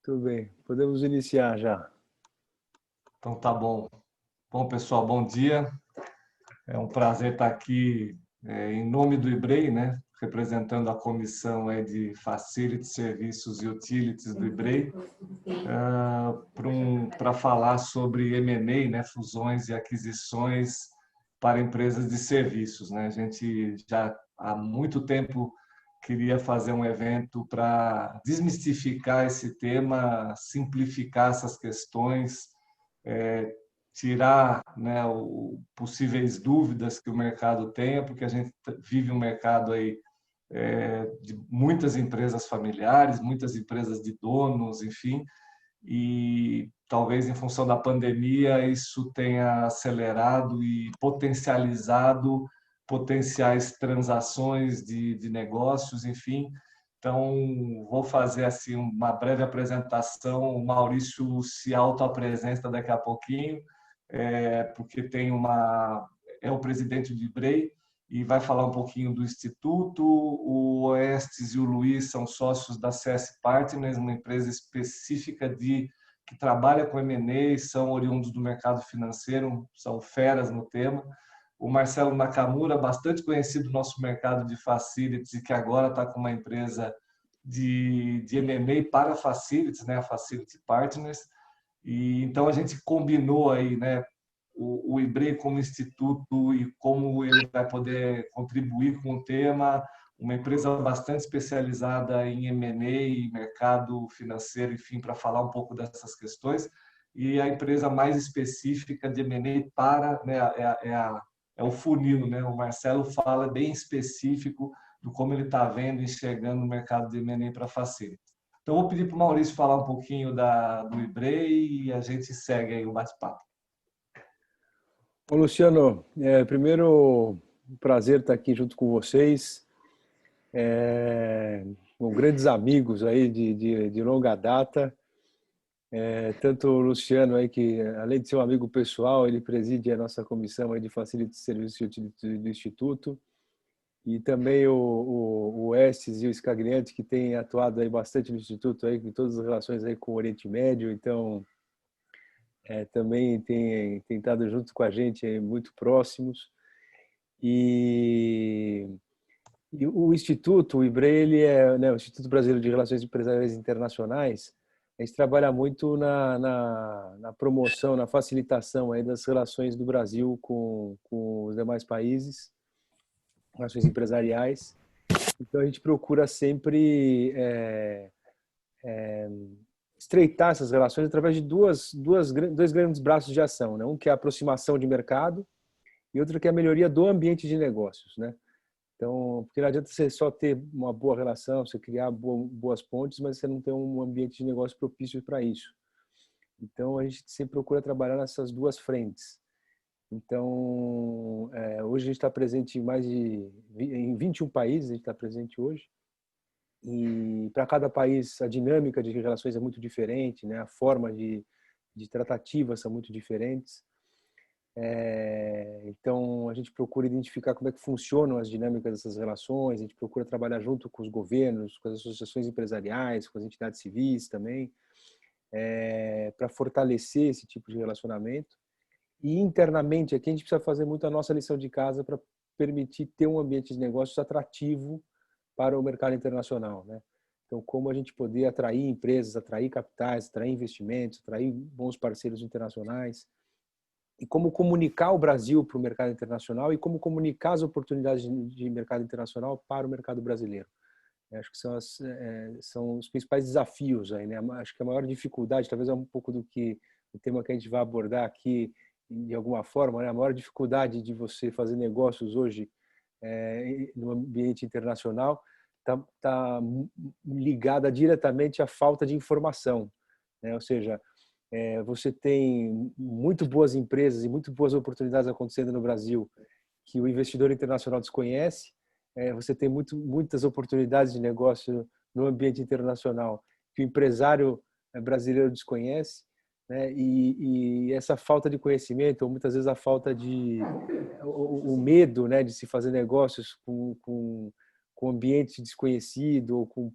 Tudo bem, podemos iniciar já. Então tá bom. Bom, pessoal, bom dia. É um prazer estar aqui em nome do IBREI, né? Representando a comissão de Facility, Serviços e Utilities do IBREI, para falar sobre M&A, né? Fusões e aquisições para empresas de serviços, né? A gente já há muito tempo queria fazer um evento para desmistificar esse tema, simplificar essas questões, tirar, né, possíveis dúvidas que o mercado tenha, porque a gente vive um mercado aí de muitas empresas familiares, muitas empresas de donos, enfim, e talvez em função da pandemia isso tenha acelerado e potencializado potenciais transações de negócios, enfim. Então, vou fazer assim uma breve apresentação. O Maurício se auto-apresenta daqui a pouquinho, porque é o presidente do IBREI e vai falar um pouquinho do Instituto. O Oestes e o Luiz são sócios da CS Partners, uma empresa específica que trabalha com M&A, são oriundos do mercado financeiro, são feras no tema. O Marcelo Nakamura, bastante conhecido no nosso mercado de facilities, e que agora está com uma empresa de M&A para facilities, né, a Facility Partners. E então a gente combinou aí, né, o IBREI como instituto e como ele vai poder contribuir com o tema, uma empresa bastante especializada em M&A e mercado financeiro, enfim, para falar um pouco dessas questões, e a empresa mais específica de M&A para, né, é o funil, né? O Marcelo fala bem específico do como ele está vendo e enxergando o mercado de M&A para facilitar. Então, vou pedir para o Maurício falar um pouquinho do IBREI e a gente segue aí o bate-papo. Ô, Luciano, primeiro, um prazer estar aqui junto com vocês, com grandes amigos aí de longa data. Tanto o Luciano aí, que além de ser um amigo pessoal, ele preside a nossa comissão aí de Facility Serviços e Utilities do Instituto, e também o Estes e o Scagliante, que têm atuado aí bastante no Instituto aí, com todas as relações aí com o Oriente Médio. Então, também tem estado junto com a gente, muito próximos. E, e o Instituto, o IBREI, ele é, né, o Instituto Brasileiro de Relações Empresariais Internacionais. A gente trabalha muito na promoção, na facilitação aí das relações do Brasil com os demais países, relações empresariais. Então, a gente procura sempre estreitar essas relações através de dois grandes braços de ação, né? Um que é a aproximação de mercado e outro que é a melhoria do ambiente de negócios, né? Então, porque não adianta você só ter uma boa relação, você criar boas pontes, mas você não ter um ambiente de negócio propício para isso. Então, a gente sempre procura trabalhar nessas duas frentes. Então, hoje a gente está presente em 21 países, a gente está presente hoje. E para cada país a dinâmica de relações é muito diferente, né? A forma de tratativas são muito diferentes. Então a gente procura identificar como é que funcionam as dinâmicas dessas relações, a gente procura trabalhar junto com os governos, com as associações empresariais, com as entidades civis também, para fortalecer esse tipo de relacionamento. E internamente aqui a gente precisa fazer muito a nossa lição de casa para permitir ter um ambiente de negócios atrativo para o mercado internacional, né? Então, como a gente poder atrair empresas, atrair capitais, atrair investimentos, atrair bons parceiros internacionais, e como comunicar o Brasil para o mercado internacional e como comunicar as oportunidades de mercado internacional para o mercado brasileiro. Acho que são os principais desafios aí, né? Acho que a maior dificuldade, talvez é um pouco do que o tema que a gente vai abordar aqui, de alguma forma, né? A maior dificuldade de você fazer negócios hoje no ambiente internacional tá ligada diretamente à falta de informação, né? Ou seja, você tem muito boas empresas e muito boas oportunidades acontecendo no Brasil que o investidor internacional desconhece. Você tem muitas oportunidades de negócio no ambiente internacional que o empresário brasileiro desconhece, né? E essa falta de conhecimento, ou muitas vezes a falta o medo, né, de se fazer negócios com ambiente desconhecido, ou com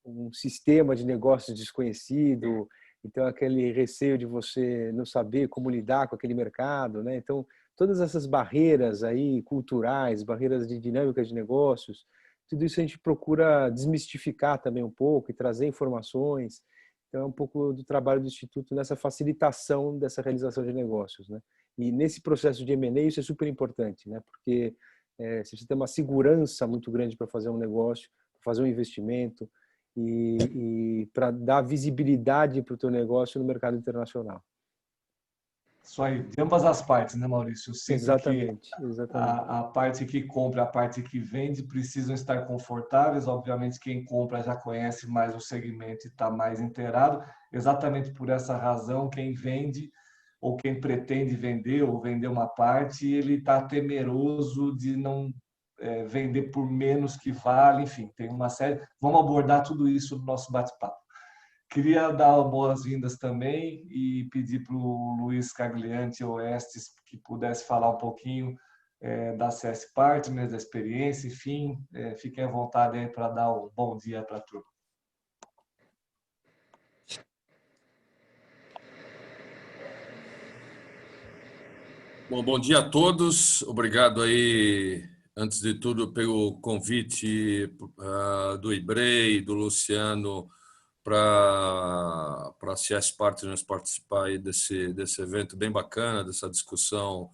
um um sistema de negócios desconhecido, então aquele receio de você não saber como lidar com aquele mercado, né? Então, todas essas barreiras aí culturais, barreiras de dinâmica de negócios, tudo isso a gente procura desmistificar também um pouco e trazer informações. Então, é um pouco do trabalho do Instituto nessa facilitação dessa realização de negócios, né? E nesse processo de M&A isso é super importante, né? Porque se você tem uma segurança muito grande para fazer um negócio, para fazer um investimento e para dar visibilidade para o teu negócio no mercado internacional. Isso aí, de ambas as partes, né, Maurício? Eu sinto que Exatamente, exatamente. a parte que compra, a parte que vende precisam estar confortáveis. Obviamente, quem compra já conhece mais o segmento e está mais inteirado. Exatamente por essa razão, quem vende ou quem pretende vender ou vender uma parte, ele está temeroso de não vender por menos que vale. Enfim, tem uma série. Vamos abordar tudo isso no nosso bate-papo. Queria dar boas-vindas também e pedir para o Luiz Caglianti Oestes que pudesse falar um pouquinho da CS Partners, da experiência, enfim, fiquem à vontade aí para dar um bom dia para a turma. Bom dia a todos. Obrigado aí, antes de tudo, pelo convite do Ibrei, do Luciano, para a CS Partners participar aí desse evento bem bacana, dessa discussão,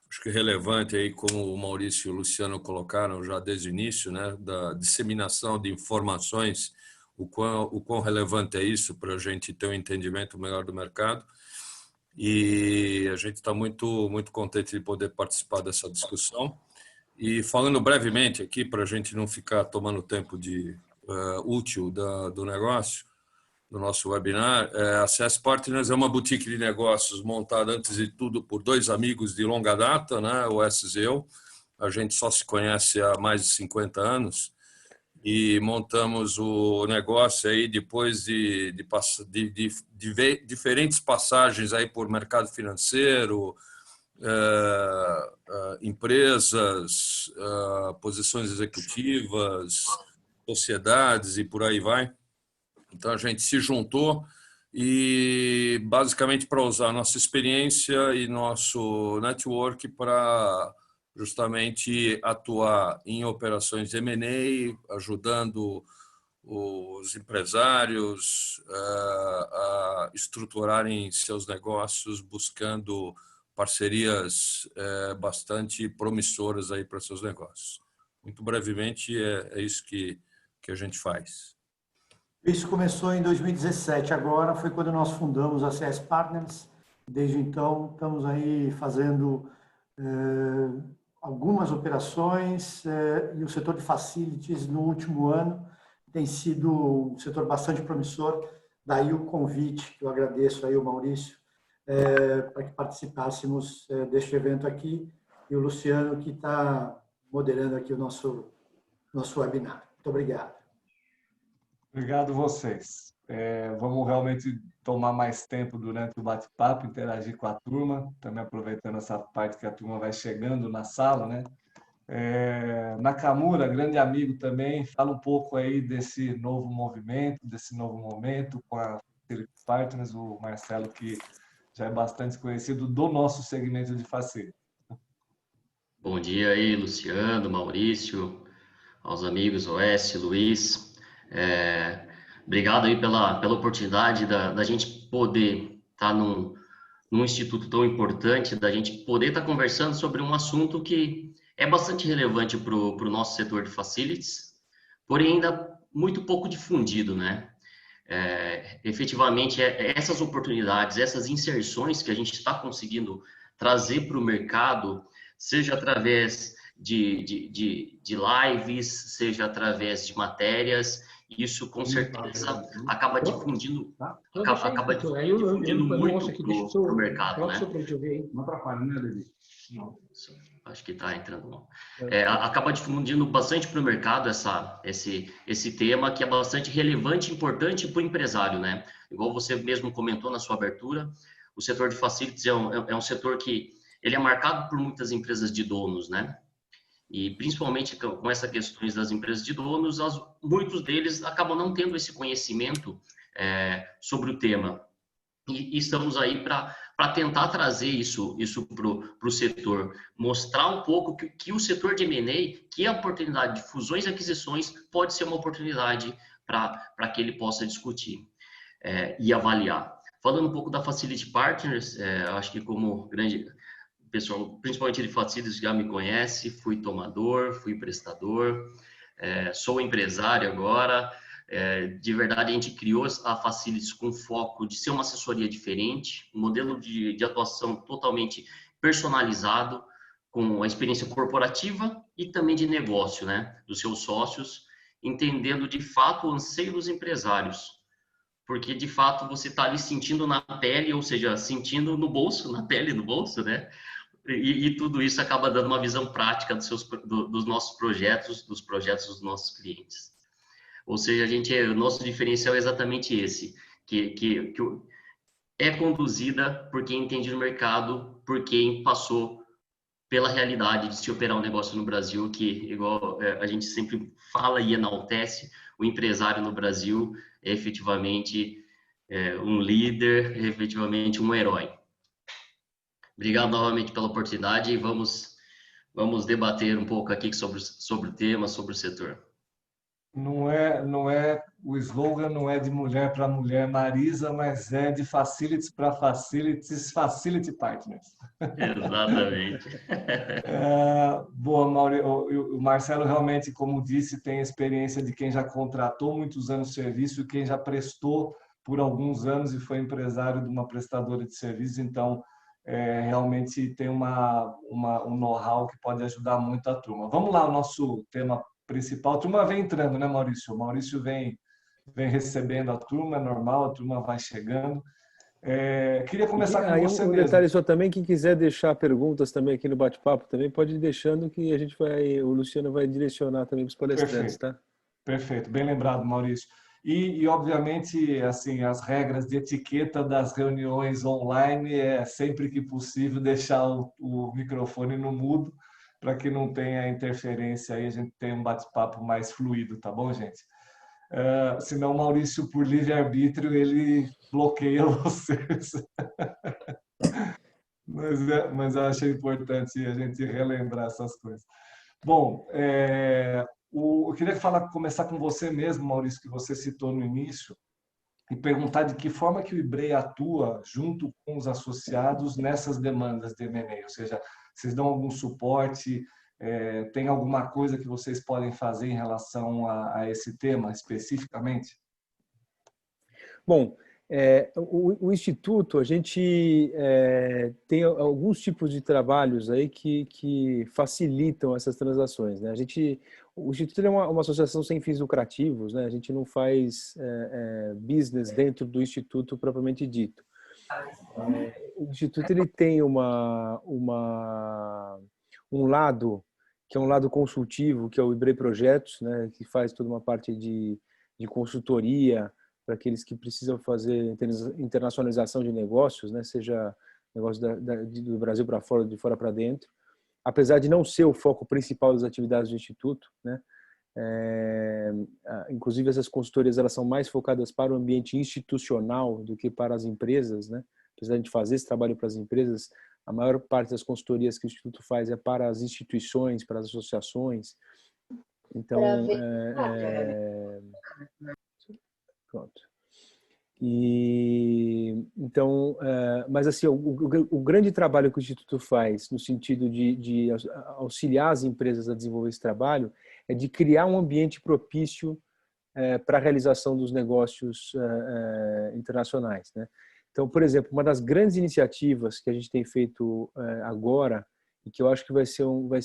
acho que relevante aí, como o Maurício e o Luciano colocaram já desde o início, né, da disseminação de informações, o quão relevante é isso para a gente ter um entendimento melhor do mercado. E a gente está muito contente de poder participar dessa discussão. E falando brevemente aqui, para a gente não ficar tomando tempo útil do negócio, do nosso webinar, a CS Partners é uma boutique de negócios montada, antes de tudo, por dois amigos de longa data, né, o Wes e eu. A gente só se conhece há mais de 50 anos e montamos o negócio aí depois de diferentes passagens aí por mercado financeiro, empresas, posições executivas, sociedades e por aí vai. Então a gente se juntou e basicamente para usar nossa experiência e nosso network para justamente atuar em operações de M&A, ajudando os empresários a estruturarem seus negócios, buscando parcerias bastante promissoras aí para seus negócios. Muito brevemente, é isso que a gente faz. Isso começou em 2017, agora foi quando nós fundamos a CS Partners. Desde então, estamos aí fazendo algumas operações e o setor de facilities no último ano tem sido um setor bastante promissor. Daí o convite, que eu agradeço aí ao Maurício, para que participássemos deste evento aqui, e o Luciano, que está moderando aqui o nosso webinar. Muito obrigado. Obrigado vocês. Vamos realmente tomar mais tempo durante o bate-papo, interagir com a turma, também aproveitando essa parte que a turma vai chegando na sala, né? Nakamura, grande amigo também, fala um pouco aí desse novo movimento, desse novo momento com a Facility Partners, o Marcelo, que já é bastante conhecido do nosso segmento de facility. Bom dia aí, Luciano, Maurício, aos amigos Oeste, Luiz. Obrigado aí pela oportunidade da gente poder estar num instituto tão importante, da gente poder estar conversando sobre um assunto que é bastante relevante para o nosso setor de facilities, porém ainda muito pouco difundido, né? Efetivamente, essas oportunidades, essas inserções que a gente está conseguindo trazer para o mercado, seja através de lives, seja através de matérias, isso com certeza acaba difundindo, muito para o mercado, né? Não atrapalha, né, David? Não, acho que está entrando mal. Acaba difundindo bastante para o mercado esse tema, que é bastante relevante e importante para o empresário, né? Igual você mesmo comentou na sua abertura, o setor de facilities é um setor que ele é marcado por muitas empresas de donos, né? E principalmente com essas questões das empresas de donos, muitos deles acabam não tendo esse conhecimento sobre o tema. E estamos aí para tentar trazer isso para o setor, mostrar um pouco que o setor de M&A, que a oportunidade de fusões e aquisições pode ser uma oportunidade para que ele possa discutir e avaliar. Falando um pouco da Facility Partners, acho que como grande pessoal, principalmente de Facilities, já me conhece, fui tomador, fui prestador, sou empresário agora. De verdade, a gente criou a Facilities com foco de ser uma assessoria diferente, um modelo de atuação totalmente personalizado, com a experiência corporativa e também de negócio, né, dos seus sócios, entendendo de fato o anseio dos empresários, porque de fato você está ali sentindo na pele, ou seja, sentindo no bolso, na pele no bolso, né? E tudo isso acaba dando uma visão prática dos nossos projetos, dos projetos dos nossos clientes. Ou seja, o nosso diferencial é exatamente esse, que é conduzida por quem entende o mercado, por quem passou pela realidade de se operar um negócio no Brasil, que, igual a gente sempre fala e enaltece, o empresário no Brasil é efetivamente um líder, é efetivamente um herói. Obrigado novamente pela oportunidade e vamos debater um pouco aqui sobre o tema, sobre o setor. Não é o slogan não é de mulher para mulher, Marisa, mas é de facilities para facilities, Facility Partners. Exatamente. Boa, Mauri, o Marcelo realmente, como disse, tem experiência de quem já contratou muitos anos de serviço e quem já prestou por alguns anos e foi empresário de uma prestadora de serviços, então realmente tem um know-how que pode ajudar muito a turma. Vamos lá, o nosso tema principal. A turma vem entrando, né, Maurício? O Maurício vem recebendo a turma, é normal, a turma vai chegando. Queria começar com você um mesmo. detalhe só também, quem quiser deixar perguntas também aqui no bate-papo, também pode ir deixando que o Luciano vai direcionar também para os palestrantes, tá? Perfeito, bem lembrado, Maurício. E obviamente, assim, as regras de etiqueta das reuniões online é sempre que possível deixar o microfone no mudo para que não tenha interferência aí, a gente tem um bate-papo mais fluido, tá bom, gente? Senão o Maurício, por livre-arbítrio, ele bloqueia vocês. Mas eu achei importante a gente relembrar essas coisas. Bom, eu queria começar com você mesmo, Maurício, que você citou no início, e perguntar de que forma que o IBREI atua junto com os associados nessas demandas de M&A, ou seja, vocês dão algum suporte, tem alguma coisa que vocês podem fazer em relação a esse tema especificamente? Bom, o Instituto, a gente tem alguns tipos de trabalhos aí que facilitam essas transações, né? O Instituto é uma associação sem fins lucrativos, né? A gente não faz business dentro do Instituto propriamente dito. O Instituto ele tem um lado que é um lado consultivo, que é o IBREI Projetos, né? Que faz toda uma parte de consultoria para aqueles que precisam fazer internacionalização de negócios, né? Seja negócio do Brasil para fora, de fora para dentro. Apesar de não ser o foco principal das atividades do Instituto, né? Inclusive essas consultorias elas são mais focadas para o ambiente institucional do que para as empresas, né? Apesar de fazer esse trabalho para as empresas, a maior parte das consultorias que o Instituto faz é para as instituições, para as associações. Então, pronto. Então, mas assim, o grande trabalho que o Instituto faz no sentido de auxiliar as empresas a desenvolver esse trabalho é de criar um ambiente propício para a realização dos negócios internacionais, né? Então, por exemplo, uma das grandes iniciativas que a gente tem feito agora e que eu acho que vai ser uma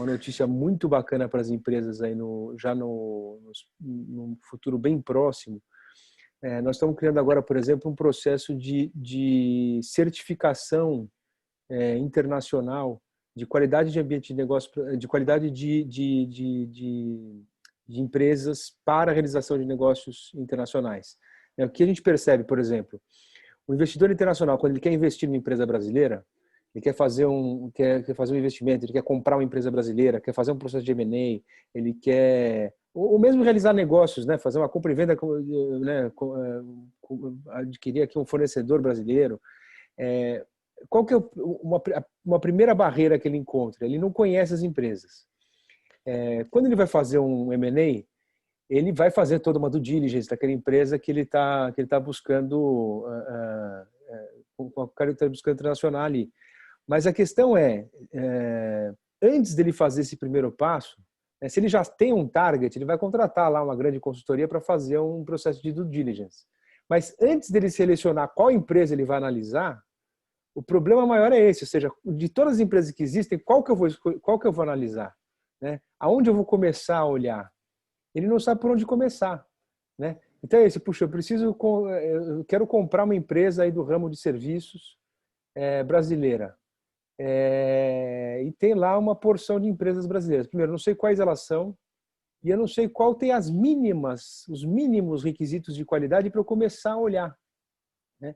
notícia muito bacana para as empresas aí no futuro bem próximo. Nós estamos criando agora, por exemplo, um processo de certificação internacional de qualidade de ambiente de negócio, de qualidade de empresas para a realização de negócios internacionais. O que a gente percebe, por exemplo, o investidor internacional, quando ele quer investir numa empresa brasileira, ele quer fazer quer fazer um investimento, ele quer comprar uma empresa brasileira, quer fazer um processo de M&A, ele quer ou mesmo realizar negócios, né, fazer uma compra e venda, né, adquirir aqui um fornecedor brasileiro. Qual que é uma primeira barreira que ele encontra? Ele não conhece as empresas. Quando ele vai fazer um M&A, ele vai fazer toda uma due diligence daquela empresa que ele tá buscando, com a cara que ele está buscando internacional ali. Mas a questão antes dele fazer esse primeiro passo, se ele já tem um target, ele vai contratar lá uma grande consultoria para fazer um processo de due diligence. Mas antes dele selecionar qual empresa ele vai analisar, o problema maior é esse, ou seja, de todas as empresas que existem, qual que eu vou analisar? Né? Aonde eu vou começar a olhar? Ele não sabe por onde começar. Né? Então é esse, puxa, eu quero comprar uma empresa aí do ramo de serviços brasileira. E tem lá uma porção de empresas brasileiras. Primeiro, eu não sei quais elas são e eu não sei qual tem os mínimos requisitos de qualidade para eu começar a olhar. Né?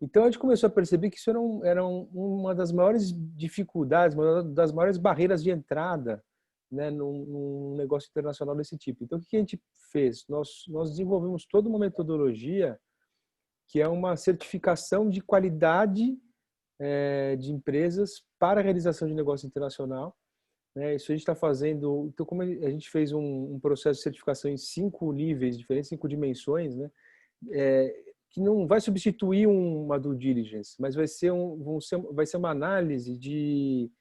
Então a gente começou a perceber que isso era uma das maiores dificuldades, uma das maiores barreiras de entrada, né, num negócio internacional desse tipo. Então o que a gente fez? Nós desenvolvemos toda uma metodologia que é uma certificação de qualidade de empresas para a realização de negócio internacional. Isso a gente está fazendo. Então, como a gente fez um processo de certificação em 5 níveis diferentes, 5 dimensões, né, que não vai substituir uma due diligence, mas vai ser uma análise de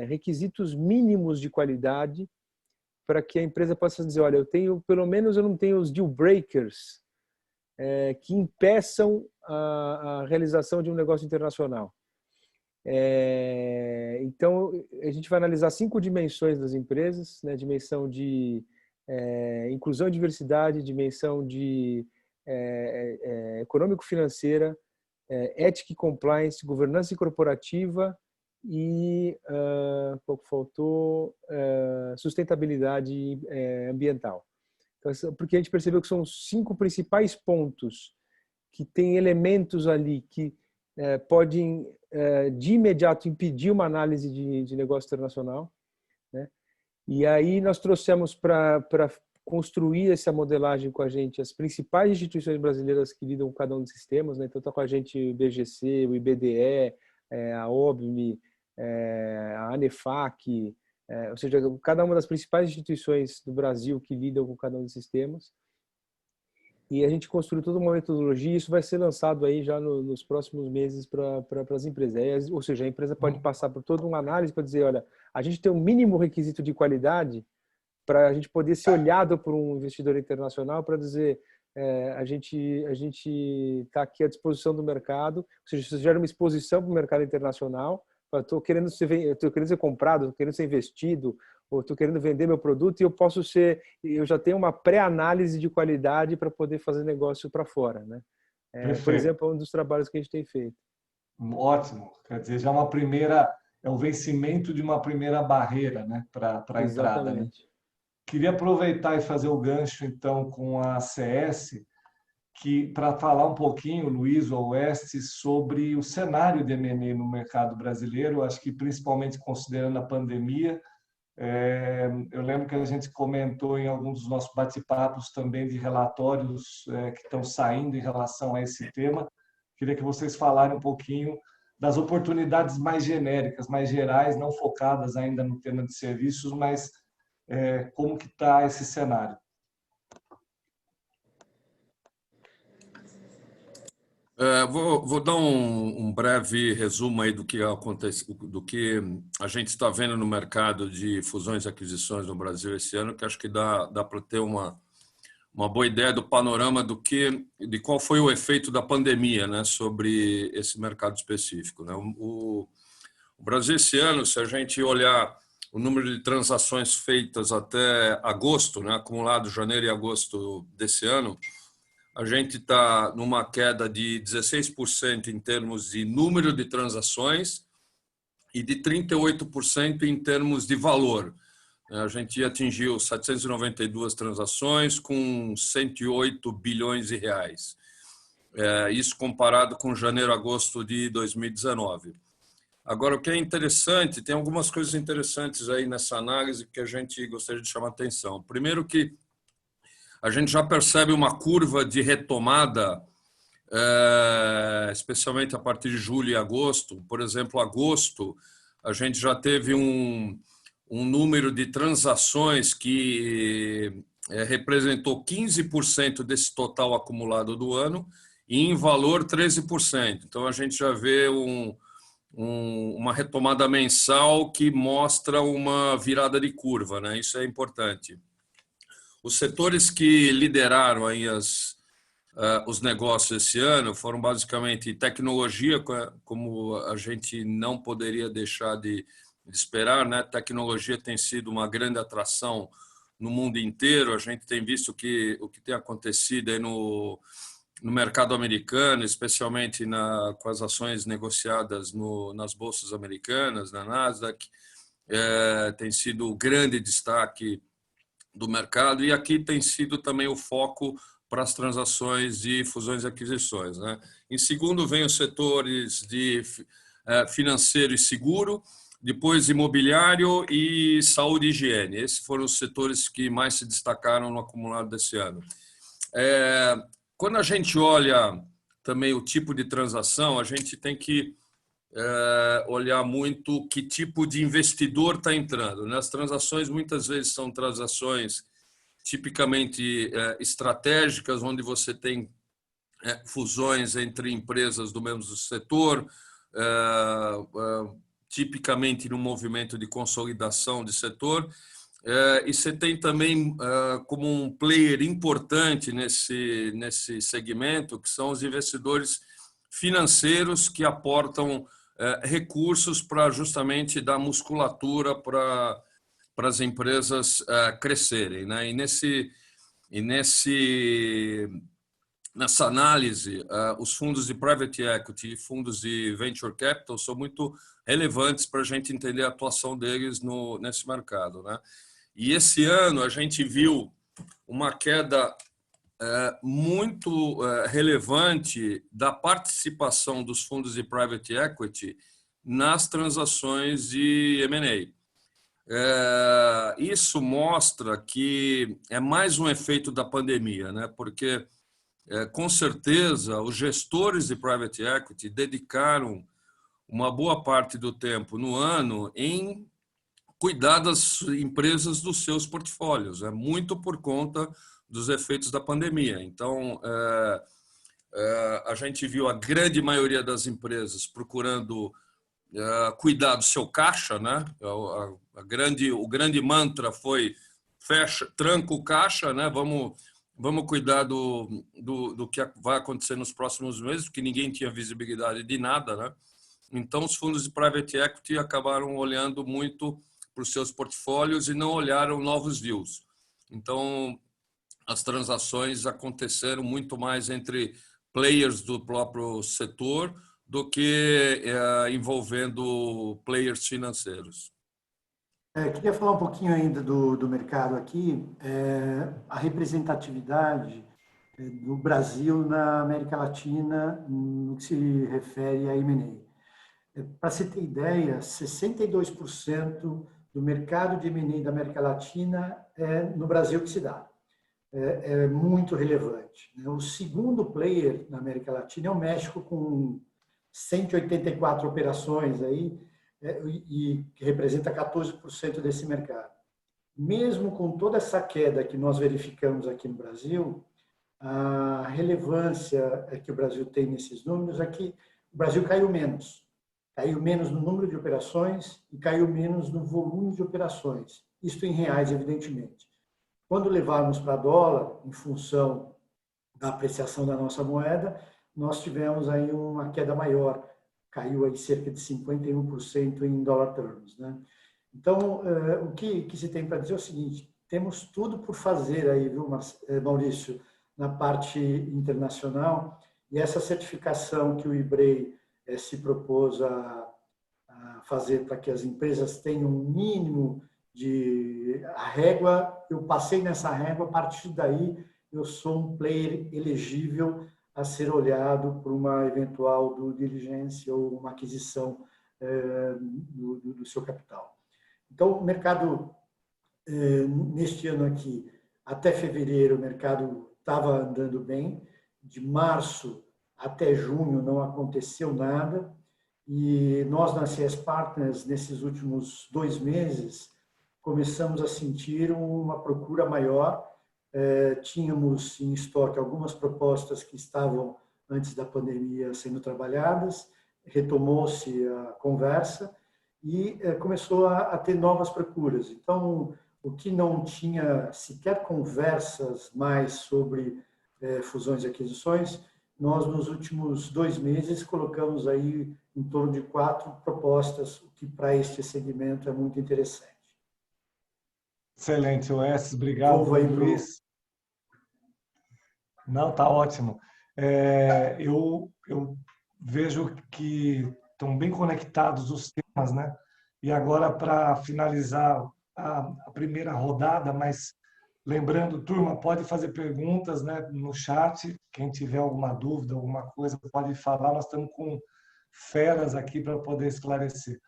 requisitos mínimos de qualidade para que a empresa possa dizer, olha, eu não tenho os deal breakers que impeçam a realização de um negócio internacional. Então, a gente vai analisar 5 dimensões das empresas, né? Dimensão de inclusão e diversidade, dimensão de econômico-financeira, ética e compliance, governança corporativa e, pouco faltou, sustentabilidade ambiental. Então, porque a gente percebeu que são os 5 principais pontos que têm elementos ali que podem, de imediato, impedir uma análise de negócio internacional. Né? E aí nós trouxemos para construir essa modelagem com a gente as principais instituições brasileiras que lidam com cada um desses temas. Né? Então está com a gente o IBGC, o IBDE, a OBME, a ANEFAC, ou seja, cada uma das principais instituições do Brasil que lidam com cada um desses temas. E a gente construiu toda uma metodologia e isso vai ser lançado aí já nos próximos meses para as empresas. Ou seja, a empresa pode passar por toda uma análise para dizer, olha, a gente tem um mínimo requisito de qualidade para a gente poder ser olhado por um investidor internacional para dizer a gente está aqui à disposição do mercado, ou seja, isso gera uma exposição para o mercado internacional. Estou querendo ser comprado, estou querendo ser investido, ou estou querendo vender meu produto e eu já tenho uma pré-análise de qualidade para poder fazer negócio para fora, né? Por exemplo, um dos trabalhos que a gente tem feito. Ótimo, quer dizer, já é o vencimento de uma primeira barreira, né, para a entrada. Né? Queria aproveitar e fazer o gancho então com a CS, para falar um pouquinho, Luiz ou Oeste, sobre o cenário de M&A no mercado brasileiro, acho que principalmente considerando a pandemia. Eu lembro que a gente comentou em alguns dos nossos bate-papos também de relatórios que estão saindo em relação a esse tema. Queria que vocês falarem um pouquinho das oportunidades mais genéricas, mais gerais, não focadas ainda no tema de serviços, mas como que está esse cenário. Vou dar um breve resumo aí do que acontece, do que a gente está vendo no mercado de fusões e aquisições no Brasil esse ano, que acho que dá para ter uma boa ideia do panorama de qual foi o efeito da pandemia, né, sobre esse mercado específico. Né? O Brasil esse ano, se a gente olhar o número de transações feitas até agosto, né, acumulado janeiro e agosto desse ano, a gente está numa queda de 16% em termos de número de transações e de 38% em termos de valor. A gente atingiu 792 transações com 108 bilhões de reais. Isso comparado com janeiro a agosto de 2019. Agora, o que é interessante, tem algumas coisas interessantes aí nessa análise que a gente gostaria de chamar a atenção. Primeiro que a gente já percebe uma curva de retomada, especialmente a partir de julho e agosto. Por exemplo, agosto, a gente já teve um número de transações que representou 15% desse total acumulado do ano e em valor 13%. Então, a gente já vê uma retomada mensal que mostra uma virada de curva, né? Isso é importante. Os setores que lideraram aí os negócios esse ano foram basicamente tecnologia, como a gente não poderia deixar de esperar, né? Tecnologia tem sido uma grande atração no mundo inteiro. A gente tem visto que o que tem acontecido aí no mercado americano, especialmente com as ações negociadas nas bolsas americanas, na Nasdaq, tem sido o grande destaque do mercado, e aqui tem sido também o foco para as transações de fusões e aquisições, né? Em segundo, vem os setores de financeiro e seguro, depois imobiliário e saúde e higiene. Esses foram os setores que mais se destacaram no acumulado desse ano. Quando a gente olha também o tipo de transação, a gente tem que olhar muito que tipo de investidor está entrando. As transações muitas vezes são transações tipicamente estratégicas, onde você tem fusões entre empresas do mesmo setor, tipicamente num movimento de consolidação de setor. E você tem também como um player importante nesse segmento, que são os investidores financeiros que aportam recursos para justamente dar musculatura para as empresas crescerem, né? Nessa análise, os fundos de private equity e fundos de venture capital são muito relevantes para a gente entender a atuação deles nesse mercado, né? E esse ano a gente viu uma queda muito relevante da participação dos fundos de private equity nas transações de M&A. Isso mostra que é mais um efeito da pandemia, né? Porque, com certeza, os gestores de private equity dedicaram uma boa parte do tempo no ano em cuidar das empresas dos seus portfólios, muito por conta dos efeitos da pandemia. Então, a gente viu a grande maioria das empresas procurando cuidar do seu caixa, né? O grande mantra foi tranca o caixa, né? Vamos cuidar do que vai acontecer nos próximos meses, porque ninguém tinha visibilidade de nada, né? Então, os fundos de private equity acabaram olhando muito para os seus portfólios e não olharam novos deals. Então, as transações aconteceram muito mais entre players do próprio setor do que envolvendo players financeiros. Queria falar um pouquinho ainda do mercado aqui. A representatividade do Brasil na América Latina no que se refere a M&A. Para você ter ideia, 62% do mercado de M&A da América Latina é no Brasil que se dá. É muito relevante. O segundo player na América Latina é o México, com 184 operações aí, e que representa 14% desse mercado. Mesmo com toda essa queda que nós verificamos aqui no Brasil, a relevância que o Brasil tem nesses números é que o Brasil caiu menos. Caiu menos no número de operações e caiu menos no volume de operações. Isto em reais, evidentemente. Quando levarmos para dólar, em função da apreciação da nossa moeda, nós tivemos aí uma queda maior. Caiu aí cerca de 51% em dollar terms, né? Então, o que se tem para dizer é o seguinte: temos tudo por fazer aí, viu, Maurício, na parte internacional, e essa certificação que o IBREI se propôs a fazer para que as empresas tenham um mínimo de régua. Eu passei nessa régua, a partir daí eu sou um player elegível a ser olhado por uma eventual due diligence ou uma aquisição do seu capital. Então, o mercado, neste ano aqui, até fevereiro, o mercado estava andando bem. De março até junho não aconteceu nada. E nós, na CS Partners, nesses últimos 2 meses, começamos a sentir uma procura maior. Tínhamos em estoque algumas propostas que estavam, antes da pandemia, sendo trabalhadas, retomou-se a conversa e começou a ter novas procuras. Então, o que não tinha sequer conversas mais sobre fusões e aquisições, nós, nos últimos 2 meses, colocamos aí em torno de 4 propostas, o que para este segmento é muito interessante. Excelente, Oés. Obrigado, Luiz. Não, tá ótimo. Eu vejo que estão bem conectados os temas, né? E agora, para finalizar a primeira rodada, mas lembrando, turma, pode fazer perguntas, né, no chat. Quem tiver alguma dúvida, alguma coisa, pode falar. Nós estamos com feras aqui para poder esclarecer.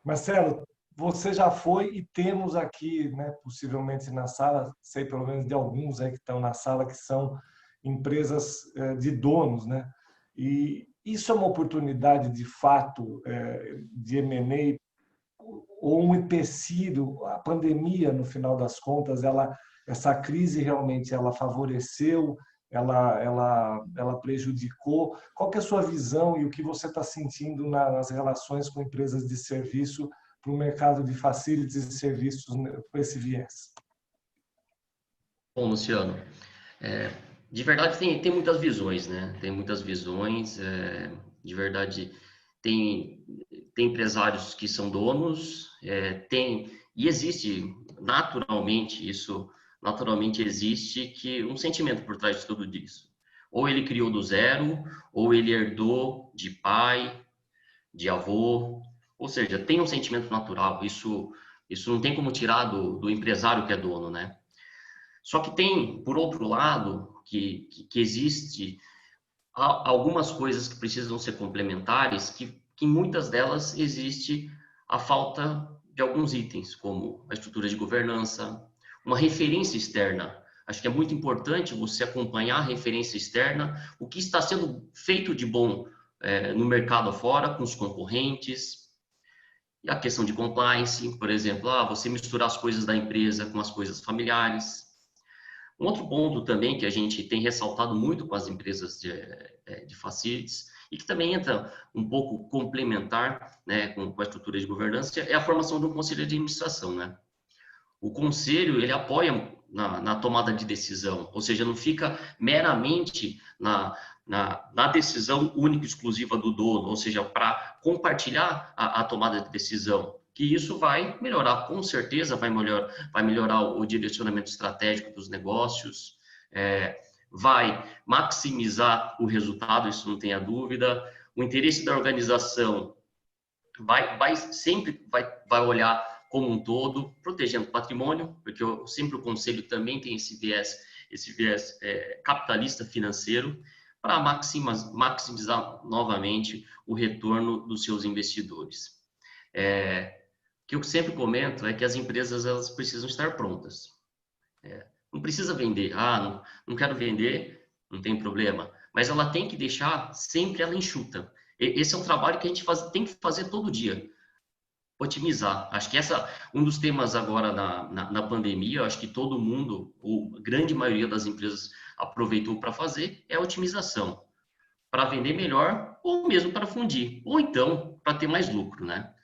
Marcelo, você já foi e temos aqui, né, possivelmente na sala, sei pelo menos de alguns aí que estão na sala, que são empresas de donos, né? E isso é uma oportunidade, de fato, de M&A ou um empecilho? A pandemia, no final das contas, essa crise realmente ela favoreceu, ela prejudicou? Qual que é a sua visão e o que você está sentindo nas relações com empresas de serviço para o mercado de facilities e serviços com esse viés? Bom, Luciano, de verdade tem muitas visões, né? Tem muitas visões, de verdade tem empresários que são donos, e existe naturalmente isso, naturalmente existe que um sentimento por trás de tudo isso. Ou ele criou do zero, ou ele herdou de pai, de avô, ou seja, tem um sentimento natural. Isso não tem como tirar do empresário que é dono, né? Só que tem, por outro lado, que existe algumas coisas que precisam ser complementares, que em muitas delas existe a falta de alguns itens, como a estrutura de governança, uma referência externa. Acho que é muito importante você acompanhar a referência externa, o que está sendo feito de bom no mercado afora, com os concorrentes, e a questão de compliance, por exemplo, você misturar as coisas da empresa com as coisas familiares. Um outro ponto também que a gente tem ressaltado muito com as empresas de facilities, e que também entra um pouco complementar, né, com a estrutura de governança, é a formação de um conselho de administração, né? O conselho, ele apoia na tomada de decisão, ou seja, não fica meramente na decisão única e exclusiva do dono, ou seja, para compartilhar a tomada de decisão, que isso vai melhorar, com certeza vai melhorar o direcionamento estratégico dos negócios, vai maximizar o resultado, isso não tenha dúvida. O interesse da organização sempre vai olhar como um todo, protegendo o patrimônio, porque sempre o conselho também tem esse viés capitalista financeiro, para maximizar novamente o retorno dos seus investidores. O que eu sempre comento é que as empresas elas precisam estar prontas. Não precisa vender. Não quero vender, não tem problema. Mas ela tem que deixar sempre ela enxuta. Esse é um trabalho que a gente tem que fazer todo dia. Otimizar. Acho que um dos temas agora na pandemia, acho que todo mundo, ou a grande maioria das empresas aproveitou para fazer, é a otimização. Para vender melhor, ou mesmo para fundir, ou então para ter mais lucro, né?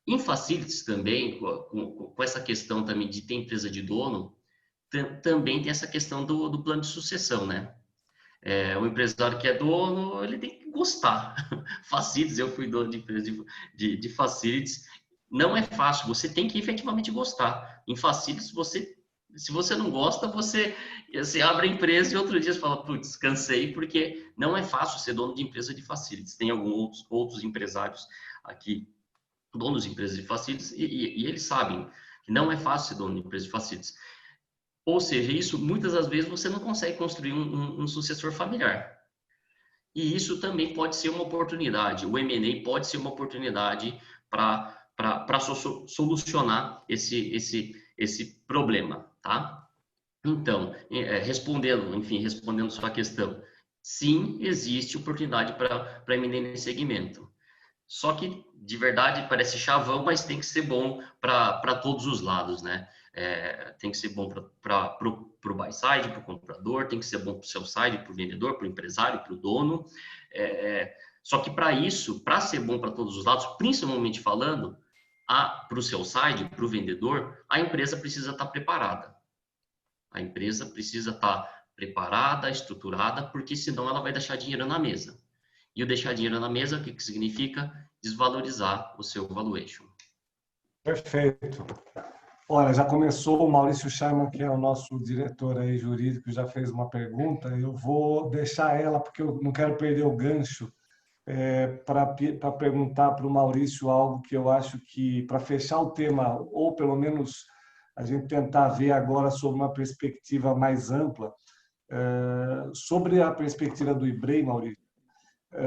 Em facilities também, com essa questão também de ter empresa de dono, também tem essa questão do plano de sucessão, né? O empresário que é dono, ele tem que gostar. Facilities, eu fui dono de empresa de facilities, não é fácil, você tem que efetivamente gostar. Em facilities, se você não gosta, você abre a empresa e outro dia você fala, putz, cansei, porque não é fácil ser dono de empresa de facilities. Tem alguns outros empresários aqui, donos de empresas de facilities, e eles sabem que não é fácil ser dono de empresa de facilities. Ou seja, isso muitas das vezes você não consegue construir um sucessor familiar. E isso também pode ser uma oportunidade. O M&A pode ser uma oportunidade para solucionar esse problema, tá? Então, respondendo sua questão, sim, existe oportunidade para M&A nesse segmento. Só que, de verdade, parece chavão, mas tem que ser bom para todos os lados, né? Tem que ser bom para o buy side, para o comprador, tem que ser bom para o sell side, para o vendedor, para o empresário, para o dono. Só que para isso, para ser bom para todos os lados, principalmente falando, para o sell side, para o vendedor, a empresa precisa estar preparada. A empresa precisa estar preparada, estruturada, porque senão ela vai deixar dinheiro na mesa. E o deixar dinheiro na mesa, o que significa? Desvalorizar o seu valuation. Perfeito. Olha, já começou o Maurício Scheiman, que é o nosso diretor aí jurídico, já fez uma pergunta. Eu vou deixar ela, porque eu não quero perder o gancho, para perguntar para o Maurício algo que eu acho que, para fechar o tema, ou pelo menos a gente tentar ver agora sobre uma perspectiva mais ampla, sobre a perspectiva do IBREI, Maurício.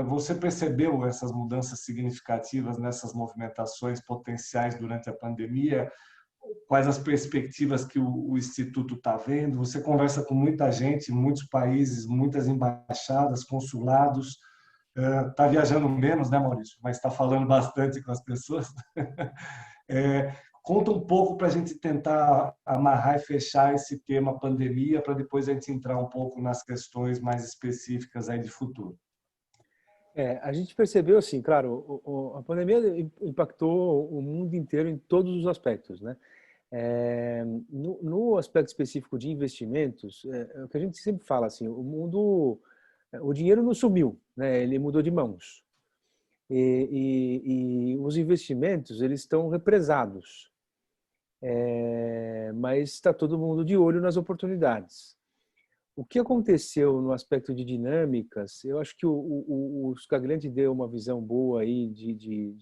Você percebeu essas mudanças significativas nessas movimentações potenciais durante a pandemia? Quais as perspectivas que o Instituto está vendo? Você conversa com muita gente, muitos países, muitas embaixadas, consulados. Está viajando menos, né, Maurício? Mas está falando bastante com as pessoas. Conta um pouco para a gente tentar amarrar e fechar esse tema pandemia, para depois a gente entrar um pouco nas questões mais específicas aí de futuro. A gente percebeu, assim, claro, a pandemia impactou o mundo inteiro em todos os aspectos, né? No aspecto específico de investimentos, é o que a gente sempre fala, assim, o dinheiro não sumiu, né? Ele mudou de mãos. E os investimentos, eles estão represados. Mas está todo mundo de olho nas oportunidades. O que aconteceu no aspecto de dinâmicas, eu acho que o Scagliante deu uma visão boa aí de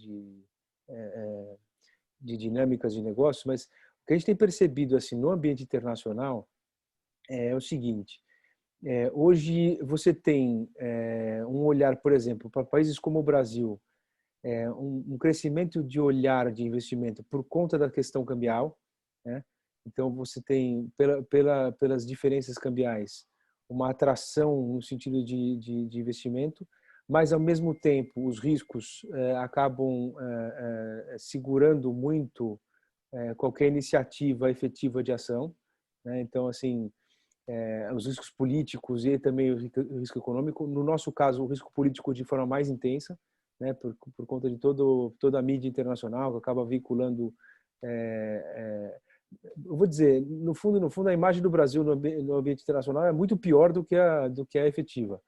dinâmicas de negócio, mas o que a gente tem percebido assim no ambiente internacional é o seguinte: hoje você tem um olhar, por exemplo, para países como o Brasil, um crescimento de olhar de investimento por conta da questão cambial, né? Então você tem pelas diferenças cambiais uma atração no sentido de investimento, mas ao mesmo tempo os riscos acabam segurando muito qualquer iniciativa efetiva de ação, né? Então assim os riscos políticos e também o risco econômico, no nosso caso o risco político de forma mais intensa, né? Por conta de toda a mídia internacional que acaba veiculando eu vou dizer, no fundo, a imagem do Brasil no ambiente internacional é muito pior do que a efetiva.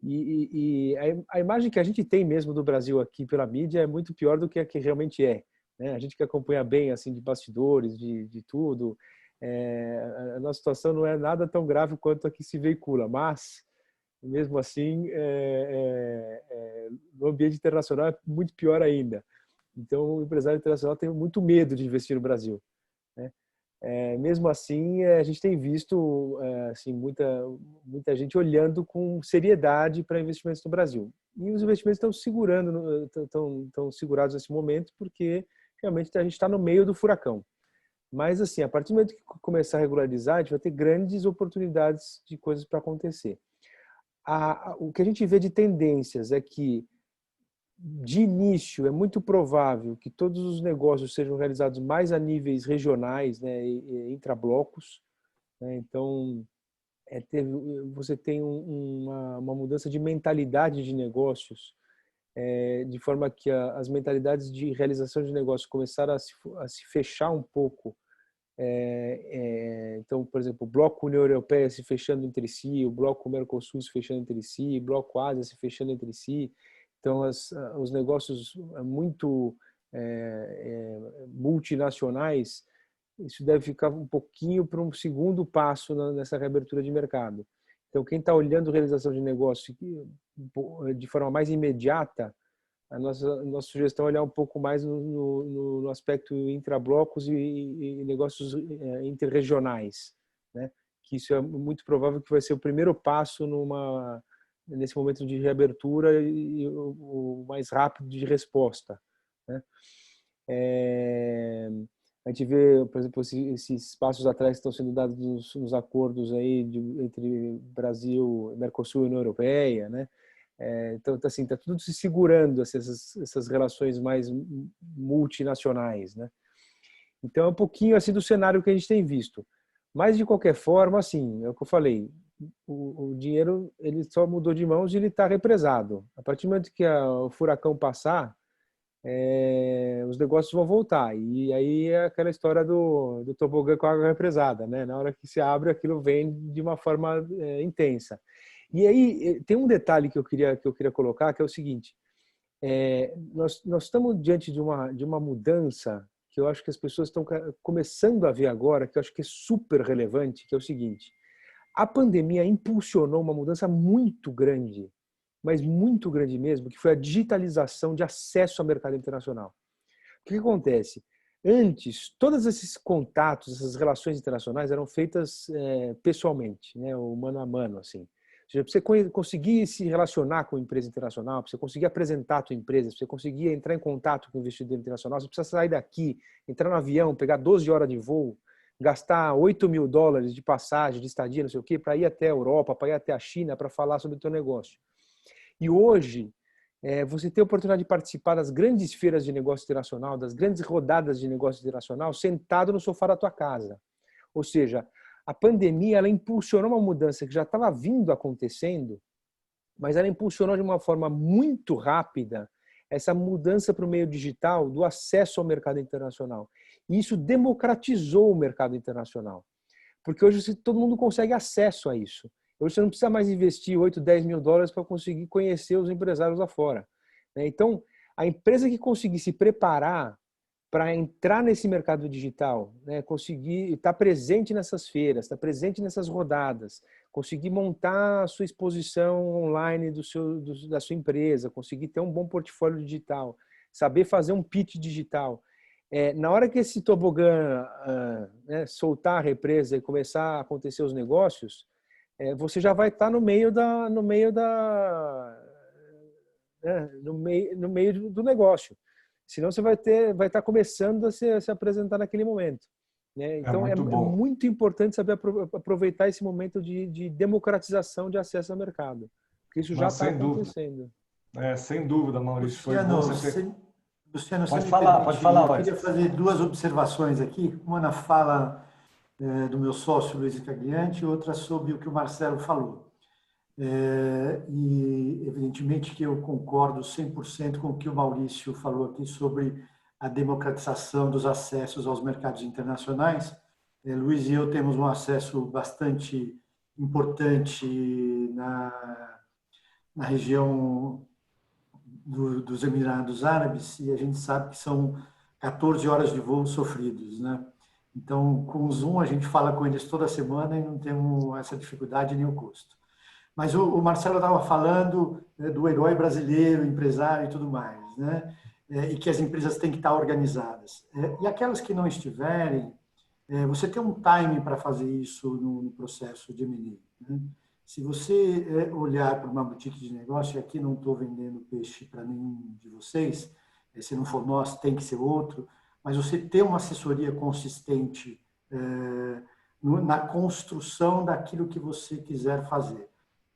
E a imagem que a gente tem mesmo do Brasil aqui pela mídia é muito pior do que a que realmente é, né? A gente que acompanha bem, assim, de bastidores, de tudo, a nossa situação não é nada tão grave quanto a que se veicula, mas, mesmo assim, no ambiente internacional é muito pior ainda. Então, o empresário internacional tem muito medo de investir no Brasil, né? Mesmo assim, a gente tem visto assim, muita gente olhando com seriedade para investimentos no Brasil. E os investimentos estão segurados nesse momento porque realmente a gente está no meio do furacão. Mas assim, a partir do momento que começar a regularizar, a gente vai ter grandes oportunidades de coisas para acontecer. O que a gente vê de tendências é que de início, é muito provável que todos os negócios sejam realizados mais a níveis regionais, né, intrablocos, né? Então, você tem uma mudança de mentalidade de negócios, de forma que as mentalidades de realização de negócios começaram a se fechar um pouco. Então, por exemplo, o bloco União Europeia se fechando entre si, o bloco Mercosul se fechando entre si, o bloco Ásia se fechando entre si. Então, os negócios muito multinacionais, isso deve ficar um pouquinho para um segundo passo nessa reabertura de mercado. Então, quem está olhando a realização de negócio de forma mais imediata, a nossa sugestão é olhar um pouco mais no aspecto intrablocos e negócios interregionais, né? Que isso é muito provável que vai ser o primeiro passo nesse momento de reabertura e o mais rápido de resposta, né? A gente vê, por exemplo, esses passos atrás que estão sendo dados nos acordos aí entre Brasil, Mercosul e União Europeia, né? Então, assim, está tudo se segurando, essas relações mais multinacionais, né? Então, é um pouquinho assim do cenário que a gente tem visto. Mas, de qualquer forma, assim, é o que eu falei, o dinheiro ele só mudou de mãos e ele está represado. A partir do momento que o furacão passar, os negócios vão voltar. E aí é aquela história do tobogã com água represada, né? Na hora que se abre, aquilo vem de uma forma intensa. E aí tem um detalhe que eu queria colocar, que é o seguinte: nós estamos diante de uma mudança que eu acho que as pessoas estão começando a ver agora, que eu acho que é super relevante, que é o seguinte: a pandemia impulsionou uma mudança muito grande, mas muito grande mesmo, que foi a digitalização de acesso ao mercado internacional. O que acontece? Antes, todos esses contatos, essas relações internacionais eram feitas pessoalmente, né, o mano a mano, assim. Ou seja, para você conseguir se relacionar com a empresa internacional, para você conseguir apresentar a tua empresa, para você conseguir entrar em contato com o investidor internacional, você precisa sair daqui, entrar no avião, pegar 12 horas de voo, gastar $8.000 de passagem, de estadia, não sei o quê, para ir até a Europa, para ir até a China, para falar sobre o teu negócio. E hoje, você tem a oportunidade de participar das grandes feiras de negócio internacional, das grandes rodadas de negócio internacional, sentado no sofá da tua casa. Ou seja, a pandemia ela impulsionou uma mudança que já estava vindo acontecendo, mas ela impulsionou de uma forma muito rápida essa mudança para o meio digital do acesso ao mercado internacional. E isso democratizou o mercado internacional. Porque hoje todo mundo consegue acesso a isso. Hoje você não precisa mais investir $8, $10.000 para conseguir conhecer os empresários lá fora. Então, a empresa que conseguir se preparar para entrar nesse mercado digital, né, conseguir estar presente nessas feiras, estar presente nessas rodadas, conseguir montar a sua exposição online da sua empresa, conseguir ter um bom portfólio digital, saber fazer um pitch digital. Na hora que esse tobogã soltar a represa e começar a acontecer os negócios, você já vai estar no meio do negócio. Senão você vai estar começando a se apresentar naquele momento, né? Então é muito importante saber aproveitar esse momento de democratização de acesso ao mercado, porque isso já está acontecendo. Sem dúvida, Maurício. Luciano, pode falar. Eu queria fazer duas observações aqui, uma na fala do meu sócio Luiz Caglianti, outra sobre o que o Marcelo falou. E evidentemente que eu concordo 100% com o que o Maurício falou aqui sobre a democratização dos acessos aos mercados internacionais. Luiz e eu temos um acesso bastante importante na região dos Emirados Árabes, e a gente sabe que são 14 horas de voo sofridos, né? Então, com o Zoom, a gente fala com eles toda semana e não temos essa dificuldade nem o custo. Mas o Marcelo estava falando do herói brasileiro, empresário e tudo mais, né? E que as empresas têm que estar organizadas. E aquelas que não estiverem, você tem um time para fazer isso no processo de M&A, né? Se você olhar para uma boutique de negócio, e aqui não estou vendendo peixe para nenhum de vocês, se não for nós, tem que ser outro, mas você ter uma assessoria consistente na construção daquilo que você quiser fazer.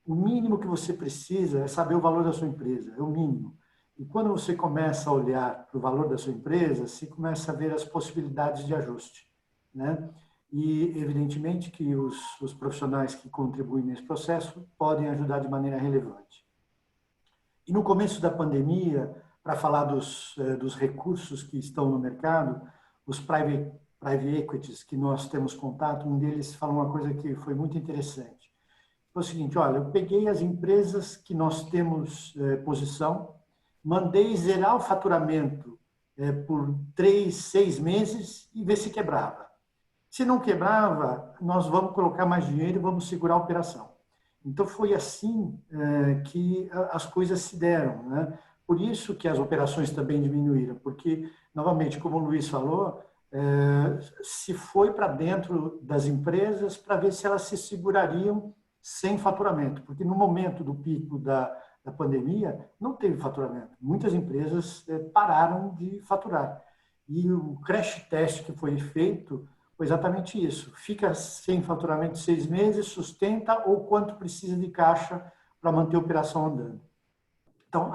O mínimo que você precisa é saber o valor da sua empresa, é o mínimo. E quando você começa a olhar para o valor da sua empresa, você começa a ver as possibilidades de ajuste, né? E, evidentemente, que os profissionais que contribuem nesse processo podem ajudar de maneira relevante. E no começo da pandemia, para falar dos recursos que estão no mercado, os private equities que nós temos contato, um deles falou uma coisa que foi muito interessante. Foi o seguinte: olha, eu peguei as empresas que nós temos posição, mandei zerar o faturamento por 3, 6 meses e ver se quebrava. Se não quebrava, nós vamos colocar mais dinheiro e vamos segurar a operação. Então, foi assim que as coisas se deram, né? Por isso que as operações também diminuíram, porque, novamente, como o Luiz falou, se foi para dentro das empresas para ver se elas se segurariam sem faturamento, porque no momento do pico da pandemia não teve faturamento. Muitas empresas pararam de faturar. E o crash test que foi feito foi exatamente isso. Fica sem faturamento 6 meses, sustenta ou quanto precisa de caixa para manter a operação andando. Então,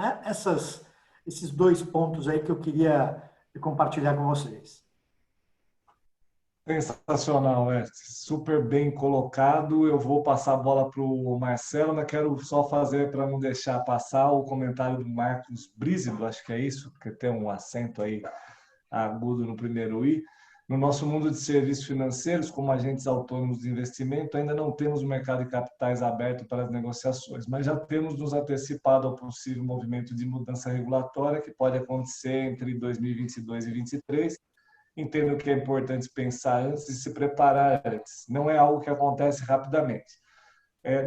esses 2 pontos aí que eu queria compartilhar com vocês. Sensacional, super bem colocado. Eu vou passar a bola para o Marcelo, mas quero só fazer, para não deixar passar, o comentário do Marcos Brízido, acho que é isso, porque tem um acento aí agudo no primeiro I. No nosso mundo de serviços financeiros, como agentes autônomos de investimento, ainda não temos o mercado de capitais aberto para as negociações, mas já temos nos antecipado ao possível movimento de mudança regulatória que pode acontecer entre 2022 e 2023. Entendo que é importante pensar antes e se preparar antes. Não é algo que acontece rapidamente.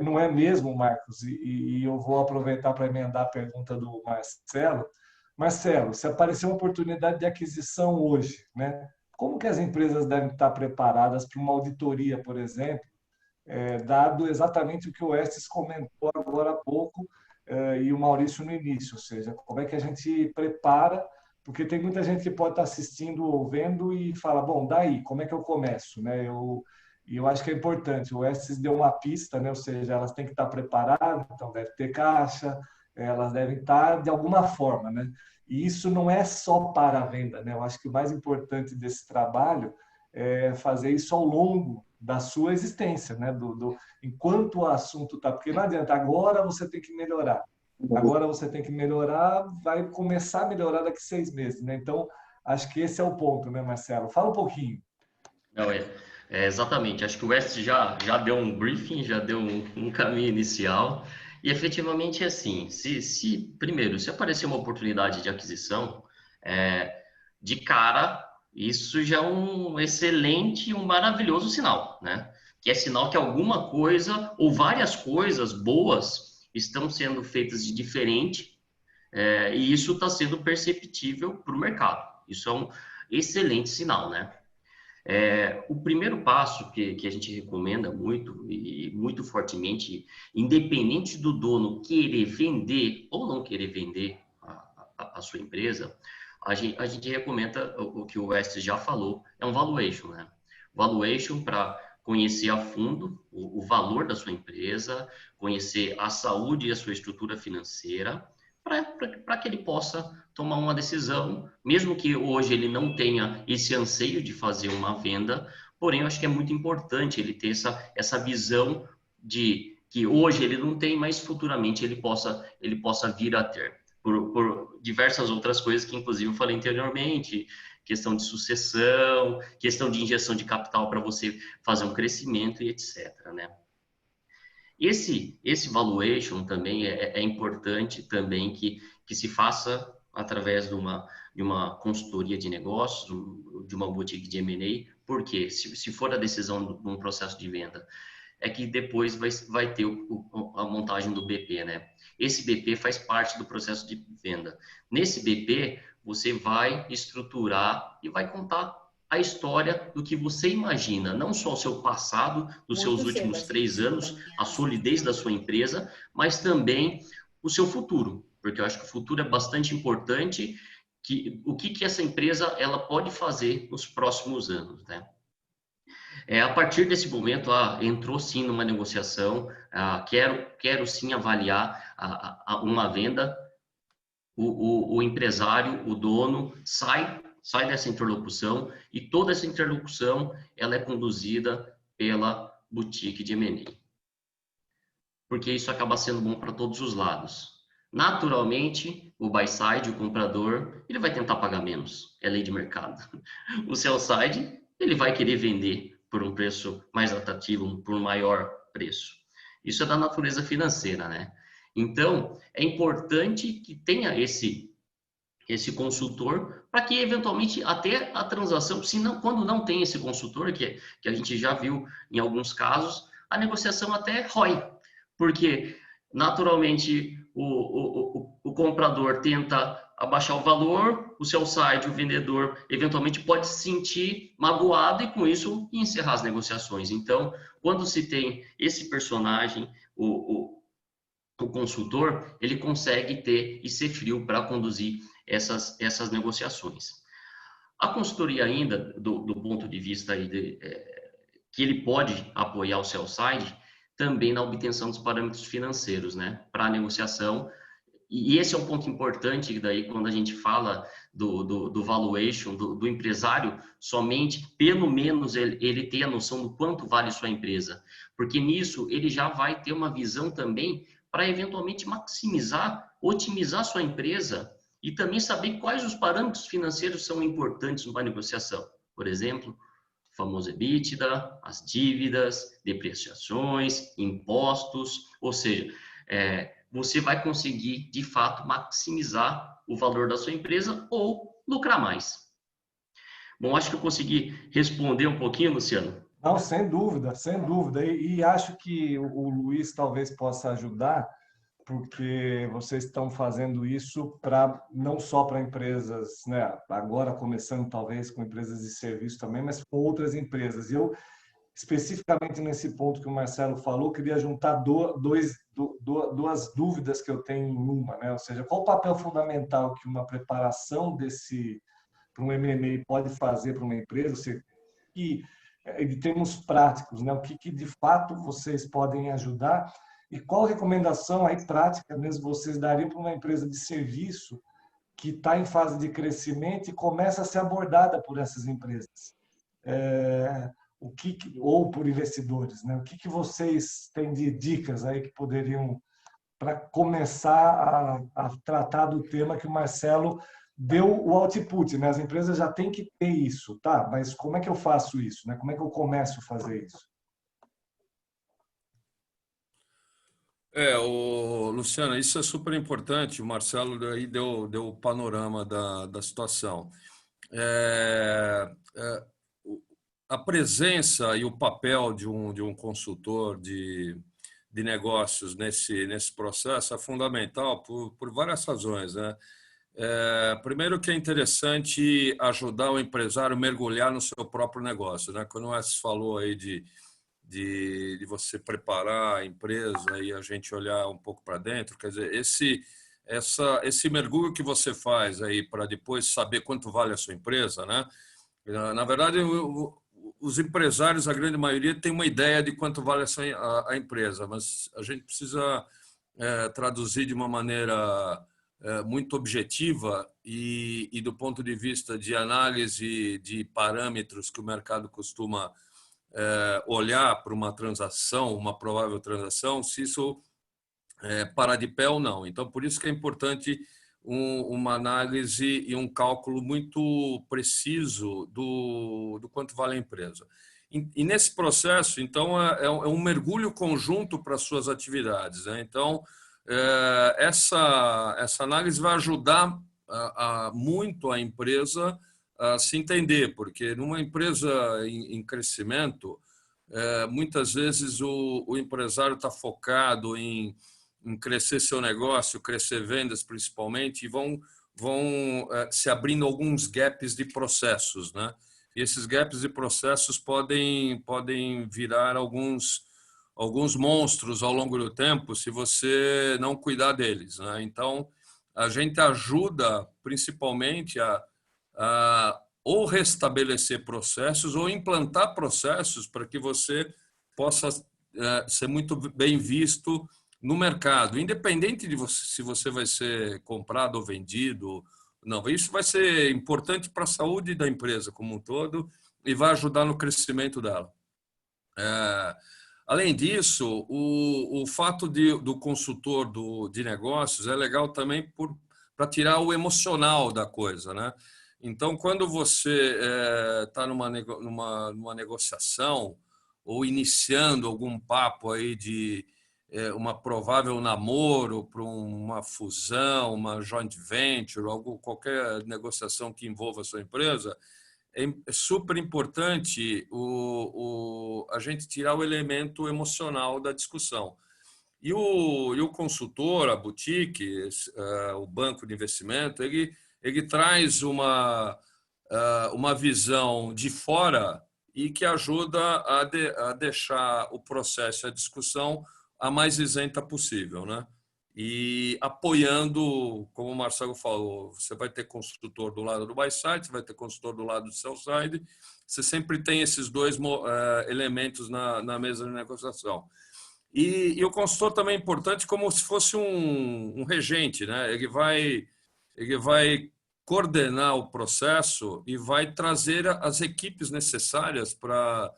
Não é mesmo, Marcos? E eu vou aproveitar para emendar a pergunta do Marcelo. Marcelo, se aparecer uma oportunidade de aquisição hoje, né? Como que as empresas devem estar preparadas para uma auditoria, por exemplo, dado exatamente o que o Orestes comentou agora há pouco e o Maurício no início, ou seja, como é que a gente prepara, porque tem muita gente que pode estar assistindo ou vendo e fala, bom, daí, como é que eu começo? Né? Eu acho que é importante, o Orestes deu uma pista, né? Ou seja, elas têm que estar preparadas, então deve ter caixa, elas devem estar de alguma forma, né? E isso não é só para a venda, né? Eu acho que o mais importante desse trabalho é fazer isso ao longo da sua existência, né? Enquanto o assunto está... Porque não adianta, agora você tem que melhorar. Agora você tem que melhorar, vai começar a melhorar daqui 6 meses, né? Então, acho que esse é o ponto, né, Marcelo? Fala um pouquinho. Não, exatamente. Acho que o West já deu um briefing, já deu um caminho inicial. E efetivamente é assim, primeiro, se aparecer uma oportunidade de aquisição, de cara, isso já é um excelente, um maravilhoso sinal, né? Que é sinal que alguma coisa ou várias coisas boas estão sendo feitas de diferente, e isso está sendo perceptível para o mercado. Isso é um excelente sinal, né? O primeiro passo que a gente recomenda muito e muito fortemente, independente do dono querer vender ou não querer vender a sua empresa, a gente recomenda o que o West já falou, é um valuation, né? Valuation para conhecer a fundo o valor da sua empresa, conhecer a saúde e a sua estrutura financeira, para que ele possa tomar uma decisão, mesmo que hoje ele não tenha esse anseio de fazer uma venda, porém eu acho que é muito importante ele ter essa visão de que hoje ele não tem, mas futuramente ele possa vir a ter, por diversas outras coisas que inclusive eu falei anteriormente, questão de sucessão, questão de injeção de capital para você fazer um crescimento e etc, né? Esse valuation também é importante também que se faça através de uma consultoria de negócios, de uma boutique de M&A, porque se for a decisão de um processo de venda, é que depois vai ter a montagem do BP, né? Esse BP faz parte do processo de venda. Nesse BP, você vai estruturar e vai contar a história do que você imagina, não só o seu passado, dos seus últimos 3 anos, a solidez da sua empresa, mas também o seu futuro, porque eu acho que o futuro é bastante importante, o que essa empresa ela pode fazer nos próximos anos, né? A partir desse momento, entrou sim numa negociação, quero sim avaliar uma venda, o empresário, o dono, sai dessa interlocução e toda essa interlocução ela é conduzida pela boutique de M&A. Porque isso acaba sendo bom para todos os lados. Naturalmente, o buy side, o comprador, ele vai tentar pagar menos, é lei de mercado. O sell side, ele vai querer vender por um preço mais atrativo, por um maior preço. Isso é da natureza financeira, né? Então, é importante que tenha esse consultor para que, eventualmente, até a transação, quando não tem esse consultor, que a gente já viu em alguns casos, a negociação até rói. Porque naturalmente o comprador tenta abaixar o valor, o sell side, o vendedor, eventualmente pode se sentir magoado e com isso encerrar as negociações. Então, quando se tem esse personagem, o consultor, ele consegue ter e ser frio para conduzir essas negociações. A consultoria ainda, do ponto de vista aí que ele pode apoiar o sell side, também na obtenção dos parâmetros financeiros, né, para a negociação. E esse é um ponto importante daí quando a gente fala do valuation, do empresário, somente, pelo menos, ele ter a noção do quanto vale sua empresa. Porque nisso ele já vai ter uma visão também para eventualmente maximizar, otimizar sua empresa e também saber quais os parâmetros financeiros são importantes numa negociação. Por exemplo, o famoso EBITDA, as dívidas, depreciações, impostos, ou seja, você vai conseguir, de fato, maximizar o valor da sua empresa ou lucrar mais. Bom, acho que eu consegui responder um pouquinho, Luciano. Não, sem dúvida, sem dúvida. E acho que o Luiz talvez possa ajudar, porque vocês estão fazendo isso não só para empresas, né? Agora começando talvez com empresas de serviço também, mas com outras empresas. E eu, especificamente nesse ponto que o Marcelo falou, queria juntar duas dúvidas que eu tenho em uma, né? Ou seja, qual o papel fundamental que uma preparação para um M&A pode fazer para uma empresa, ou seja, em termos práticos, né? O que de fato vocês podem ajudar e qual recomendação aí prática mesmo vocês dariam para uma empresa de serviço que está em fase de crescimento e começa a ser abordada por essas empresas? Ou por investidores, né? O que vocês têm de dicas aí que poderiam para começar a tratar do tema que o Marcelo deu o output, né? As empresas já têm que ter isso, tá? Mas como é que eu faço isso, né? Como é que eu começo a fazer isso? Luciano, isso é super importante. O Marcelo aí deu o panorama da situação. A presença e o papel de um consultor de negócios nesse processo é fundamental por várias razões, né? Primeiro que é interessante ajudar o empresário a mergulhar no seu próprio negócio, né? Quando o Wes falou aí de você preparar a empresa e a gente olhar um pouco para dentro, quer dizer, esse mergulho que você faz aí para depois saber quanto vale a sua empresa, né? Na verdade, os empresários, a grande maioria, tem uma ideia de quanto vale a empresa, mas a gente precisa traduzir de uma maneira muito objetiva e do ponto de vista de análise de parâmetros que o mercado costuma olhar para uma transação, uma provável transação, se isso para de pé ou não. Então, por isso que é importante uma análise e um cálculo muito preciso do quanto vale a empresa. E nesse processo, então, é um mergulho conjunto para as suas atividades, né? Então, essa análise vai ajudar muito a empresa a se entender, porque numa empresa em crescimento, muitas vezes o empresário está focado em crescer seu negócio, crescer vendas principalmente, e vão se abrindo alguns gaps de processos, né? E esses gaps de processos podem virar alguns monstros ao longo do tempo se você não cuidar deles, né? Então, a gente ajuda principalmente a ou restabelecer processos ou implantar processos para que você possa ser muito bem visto no mercado, independente de se você vai ser comprado ou vendido. Não, isso vai ser importante para a saúde da empresa como um todo e vai ajudar no crescimento dela. Além disso, o fato do consultor de negócios é legal também para tirar o emocional da coisa, né? Então, quando você está numa negociação ou iniciando algum papo aí de uma provável namoro para uma fusão, uma joint venture, qualquer negociação que envolva a sua empresa, é super importante a gente tirar o elemento emocional da discussão. E o consultor, a boutique, o banco de investimento, ele traz uma visão de fora e que ajuda a deixar o processo e a discussão a mais isenta possível, né? E apoiando, como o Marcelo falou, você vai ter consultor do lado do buy side, você vai ter consultor do lado do sell side, você sempre tem esses dois elementos na mesa de negociação. E o consultor também é importante como se fosse um regente, né? Ele vai coordenar o processo e vai trazer as equipes necessárias para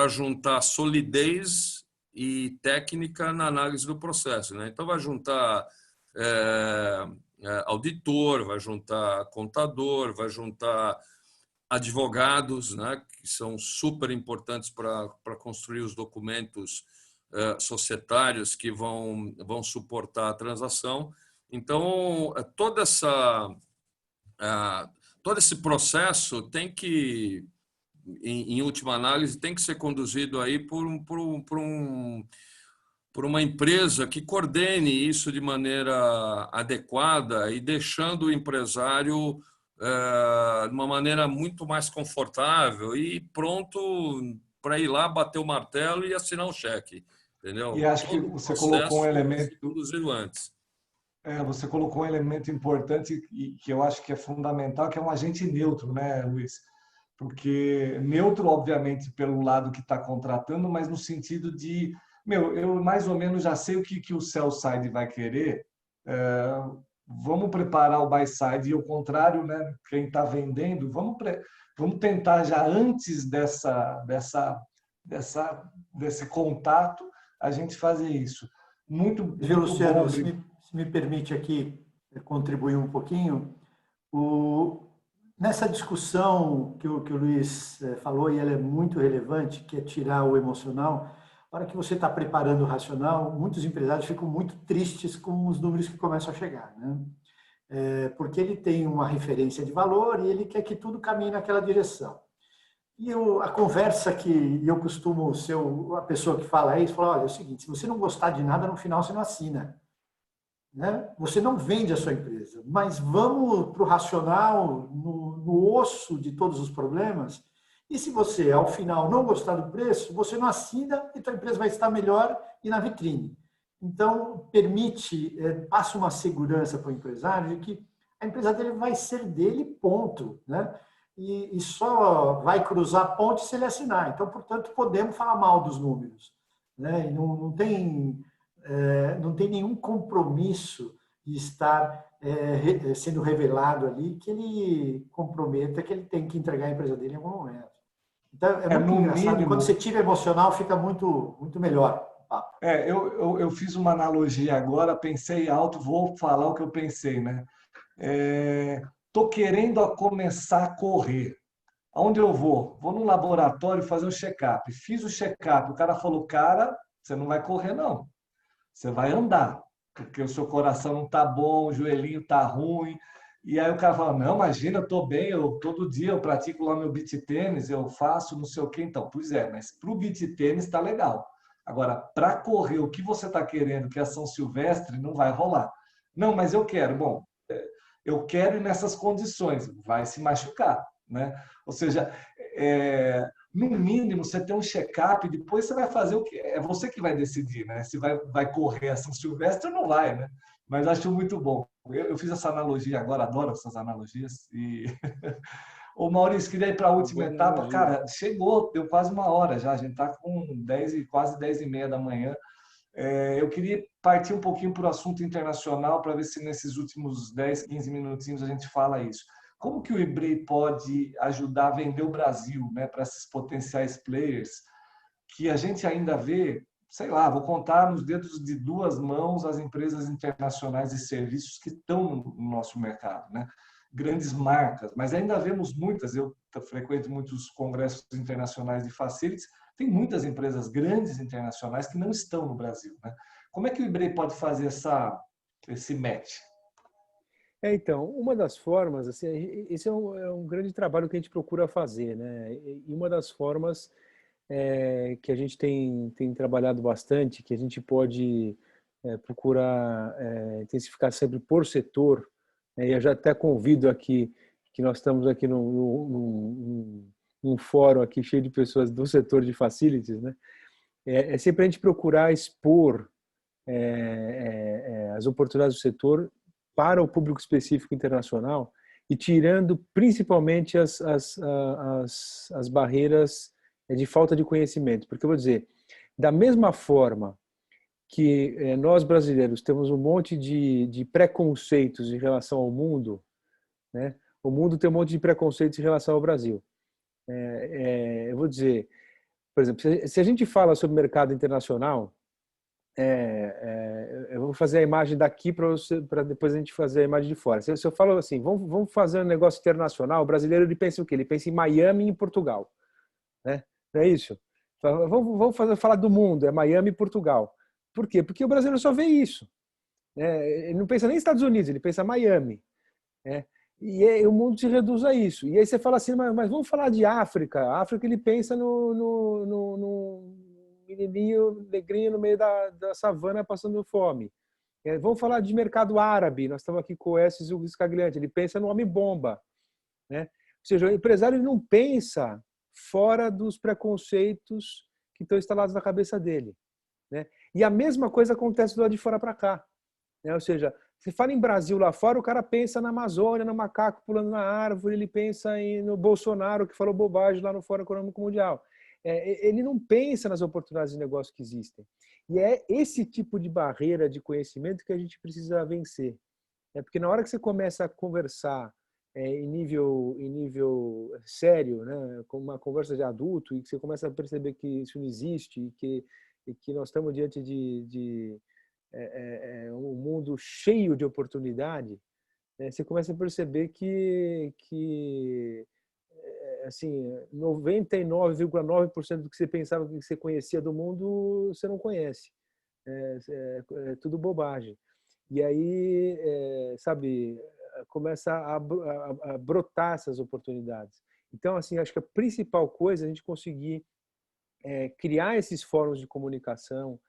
juntar solidez e técnica na análise do processo, né? Então, vai juntar auditor, vai juntar contador, vai juntar advogados, né? Que são super importantes para construir os documentos societários que vão suportar a transação. Então, todo esse processo tem que, em última análise, tem que ser conduzido aí por uma empresa que coordene isso de maneira adequada e deixando o empresário de uma maneira muito mais confortável e pronto para ir lá, bater o martelo e assinar o cheque. Entendeu? E acho que Todo o você colocou um processo elemento, conduzido antes. você colocou um elemento importante e que eu acho que é fundamental, que é um agente neutro, né, Luiz? Porque neutro, obviamente, pelo lado que está contratando, mas no sentido de, eu mais ou menos já sei o que o sell side vai querer, vamos preparar o buy side e o contrário, né? Quem está vendendo, vamos tentar já antes desse contato a gente fazer isso. Muito, muito Luciano, bom. se me permite aqui contribuir um pouquinho, nessa discussão que o Luiz falou, e ela é muito relevante, que é tirar o emocional, na hora que você está preparando o racional, muitos empresários ficam muito tristes com os números que começam a chegar, né? Porque ele tem uma referência de valor e ele quer que tudo caminhe naquela direção. E a conversa que eu costumo ser a pessoa que fala isso, fala, olha, é o seguinte, se você não gostar de nada, no final você não assina. Né? Você não vende a sua empresa, mas vamos para o racional, no osso de todos os problemas. E se você, ao final, não gostar do preço, você não assina e a empresa vai estar melhor e na vitrine. Então, passa uma segurança para o empresário de que a empresa dele vai ser dele, ponto. Né? E só vai cruzar a ponte se ele assinar. Então, portanto, podemos falar mal dos números. Né? E não tem nenhum compromisso de estar sendo revelado ali que ele comprometa que ele tem que entregar a empresa dele em algum momento. Então, é muito engraçado. Mínimo, quando você tira emocional, fica muito, muito melhor o papo. Eu fiz uma analogia agora, pensei alto, vou falar o que eu pensei, né? Estou querendo começar a correr. Aonde eu vou? Vou no laboratório fazer um check-up. Fiz o check-up, o cara falou, cara, você não vai correr, não. Você vai andar, porque o seu coração não está bom, o joelhinho está ruim. E aí o cara fala, não, imagina, eu estou bem, todo dia eu pratico lá meu beach tênis, eu faço não sei o quê. Então, pois é, mas para o beach tênis está legal. Agora, para correr o que você está querendo, que é a São Silvestre, não vai rolar. Não, mas eu quero. Bom, eu quero ir nessas condições. Vai se machucar, né? Ou seja, no mínimo, você tem um check-up, depois você vai fazer o que é você que vai decidir, né? Se vai correr a São Silvestre ou não vai, né? Mas acho muito bom. Eu fiz essa analogia agora, adoro essas analogias. E ô Maurício, queria ir para a última etapa. Analogia. Cara, chegou, deu quase uma hora já. A gente está com quase 10h30 da manhã. Eu queria partir um pouquinho para o assunto internacional para ver se nesses últimos 10, 15 minutinhos a gente fala isso. Como que o eBrei pode ajudar a vender o Brasil, né, para esses potenciais players que a gente ainda vê, sei lá, vou contar nos dedos de duas mãos as empresas internacionais de serviços que estão no nosso mercado, né? Grandes marcas, mas ainda vemos muitas, eu frequento muitos congressos internacionais de facilities, tem muitas empresas grandes internacionais que não estão no Brasil, né? Como é que o eBrei pode fazer esse match? Então, uma das formas, assim, esse é um grande trabalho que a gente procura fazer, né? E uma das formas que a gente tem trabalhado bastante, que a gente pode procura intensificar sempre por setor. E eu já até convido aqui, que nós estamos aqui num fórum aqui cheio de pessoas do setor de facilities, né? É sempre a gente procurar expor as oportunidades do setor para o público específico internacional e tirando principalmente as barreiras de falta de conhecimento. Porque eu vou dizer, da mesma forma que nós brasileiros temos um monte de preconceitos em relação ao mundo, né? O mundo tem um monte de preconceitos em relação ao Brasil. Eu vou dizer, por exemplo, se a gente fala sobre mercado internacional, eu vou fazer a imagem daqui para depois a gente fazer a imagem de fora. Se eu falo assim, vamos fazer um negócio internacional, o brasileiro ele pensa o quê? Ele pensa em Miami e em Portugal, né? Não é isso? Vamos falar do mundo, é Miami e Portugal. Por quê? Porque o brasileiro só vê isso. Ele não pensa nem nos Estados Unidos, ele pensa Miami. E o mundo se reduz a isso. E aí você fala assim, mas vamos falar de África. A África ele pensa no menininho negrinho no meio da savana passando fome. Vamos falar de mercado árabe. Nós estamos aqui com o Esses e o Scagliante. Ele pensa no homem-bomba. Né? Ou seja, o empresário ele não pensa fora dos preconceitos que estão instalados na cabeça dele. Né? E a mesma coisa acontece do lado de fora para cá. Né? Ou seja, você fala em Brasil lá fora, o cara pensa na Amazônia, no macaco pulando na árvore, ele pensa no Bolsonaro que falou bobagem lá no Fórum Econômico Mundial. Ele não pensa nas oportunidades de negócio que existem. E é esse tipo de barreira de conhecimento que a gente precisa vencer. Porque na hora que você começa a conversar em nível sério, né, com uma conversa de adulto, e que você começa a perceber que isso não existe e que nós estamos diante de um mundo cheio de oportunidade, você começa a perceber que assim, 99,9% do que você pensava que você conhecia do mundo, você não conhece. É tudo bobagem. E aí, sabe, começa a brotar essas oportunidades. Então, assim, acho que a principal coisa é a gente conseguir criar esses fóruns de comunicação,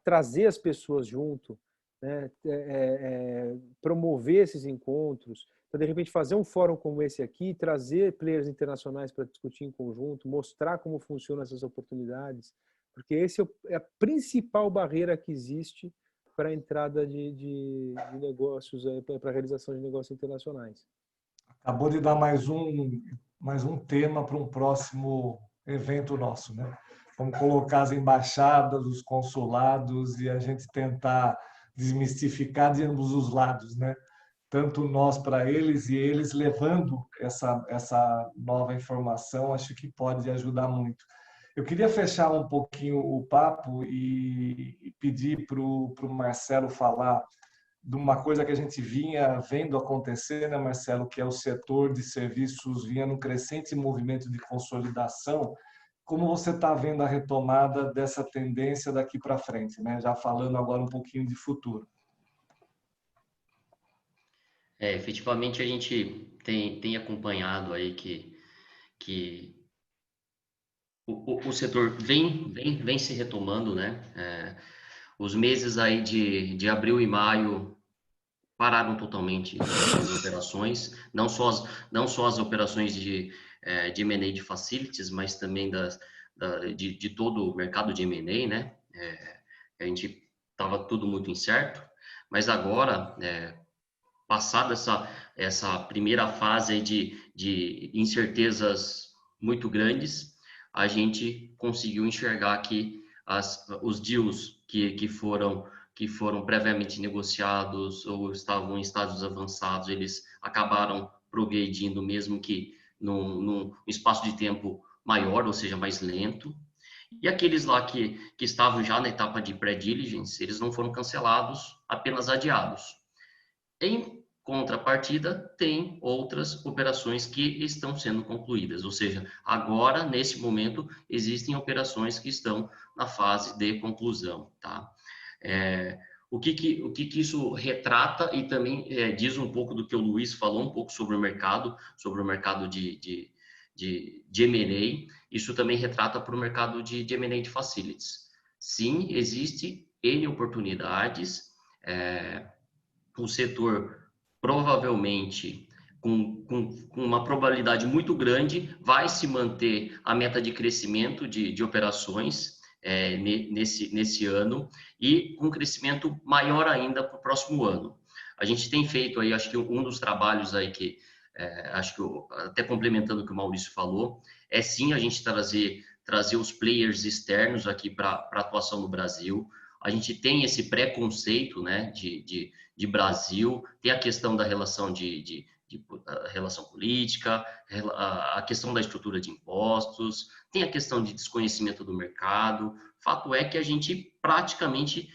trazer as pessoas junto, né? Promover esses encontros. Então, de repente, fazer um fórum como esse aqui, trazer players internacionais para discutir em conjunto, mostrar como funcionam essas oportunidades, porque esse é a principal barreira que existe para a entrada de negócios, para a realização de negócios internacionais. Acabou de dar mais um tema para um próximo evento nosso, né? Vamos colocar as embaixadas, os consulados e a gente tentar desmistificar de ambos os lados, né? Tanto nós para eles e eles levando essa nova informação, acho que pode ajudar muito. Eu queria fechar um pouquinho o papo e pedir para o Marcelo falar de uma coisa que a gente vinha vendo acontecer, né, Marcelo, que é o setor de serviços vinha num crescente movimento de consolidação. Como você está vendo a retomada dessa tendência daqui para frente, né? Já falando agora um pouquinho de futuro. Efetivamente a gente tem acompanhado aí que o setor vem se retomando, né? Os meses aí de abril e maio pararam totalmente as operações, não só as operações de M&A de facilities, mas também de todo o mercado de M&A, né? A gente estava tudo muito incerto, mas agora, passada essa primeira fase de incertezas muito grandes, a gente conseguiu enxergar que os deals que foram previamente negociados ou estavam em estágios avançados, eles acabaram progredindo, mesmo que num espaço de tempo maior, ou seja, mais lento. E aqueles lá que estavam já na etapa de pré-diligence, eles não foram cancelados, apenas adiados. Em contrapartida, tem outras operações que estão sendo concluídas, ou seja, agora, nesse momento, existem operações que estão na fase de conclusão, tá? O que isso retrata e também diz um pouco do que o Luiz falou, um pouco sobre o mercado de M&A, isso também retrata para o mercado de M&A de facilities. Sim, existe N oportunidades, o setor provavelmente, com uma probabilidade muito grande, vai se manter a meta de crescimento de operações nesse ano e com crescimento maior ainda para o próximo ano. A gente tem feito aí, acho que um dos trabalhos aí que, acho que até complementando o que o Maurício falou, é sim a gente trazer os players externos aqui para atuação no Brasil. A gente tem esse preconceito, né, de Brasil, tem a questão da relação de relação política, a questão da estrutura de impostos, tem a questão de desconhecimento do mercado. Fato é que a gente praticamente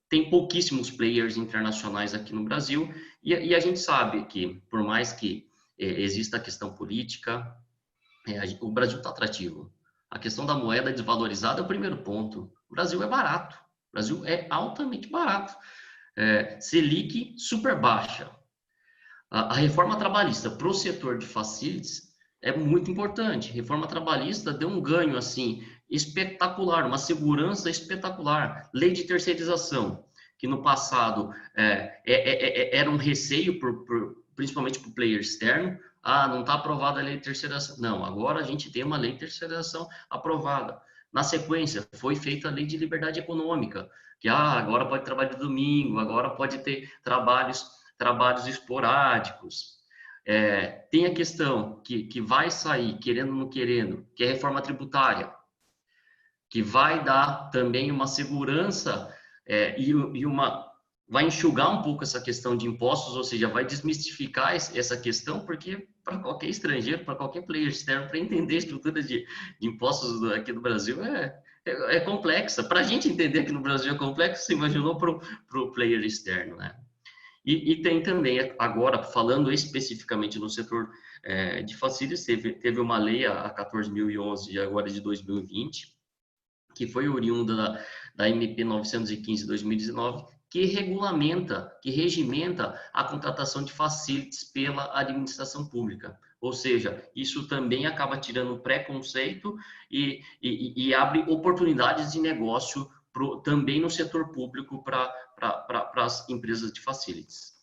tem pouquíssimos players internacionais aqui no Brasil e a gente sabe que, por mais que exista a questão política, o Brasil está atrativo. A questão da moeda desvalorizada é o primeiro ponto. O Brasil é barato. O Brasil é altamente barato. Selic super baixa. A reforma trabalhista para o setor de facilities é muito importante. A reforma trabalhista deu um ganho assim espetacular, uma segurança espetacular. Lei de terceirização, que no passado era um receio, principalmente para o player externo. Não está aprovada a lei de terceirização. Não, agora a gente tem uma lei de terceirização aprovada. Na sequência, foi feita a lei de liberdade econômica, que agora pode trabalhar de domingo, agora pode ter trabalhos esporádicos. Tem a questão que vai sair, querendo ou não querendo, que é a reforma tributária, que vai dar também uma segurança vai enxugar um pouco essa questão de impostos, ou seja, vai desmistificar essa questão, porque para qualquer estrangeiro, para qualquer player externo, para entender a estrutura de impostos aqui do Brasil é complexa. Para a gente entender aqui no Brasil é complexo, você imaginou para o player externo, né? E tem também, agora, falando especificamente no setor de facilities, teve uma lei, a 14.011, agora de 2020, que foi oriunda da MP 915/2019, que regimenta a contratação de facilities pela administração pública. Ou seja, isso também acaba tirando preconceito e abre oportunidades de negócio também no setor público para as empresas de facilities.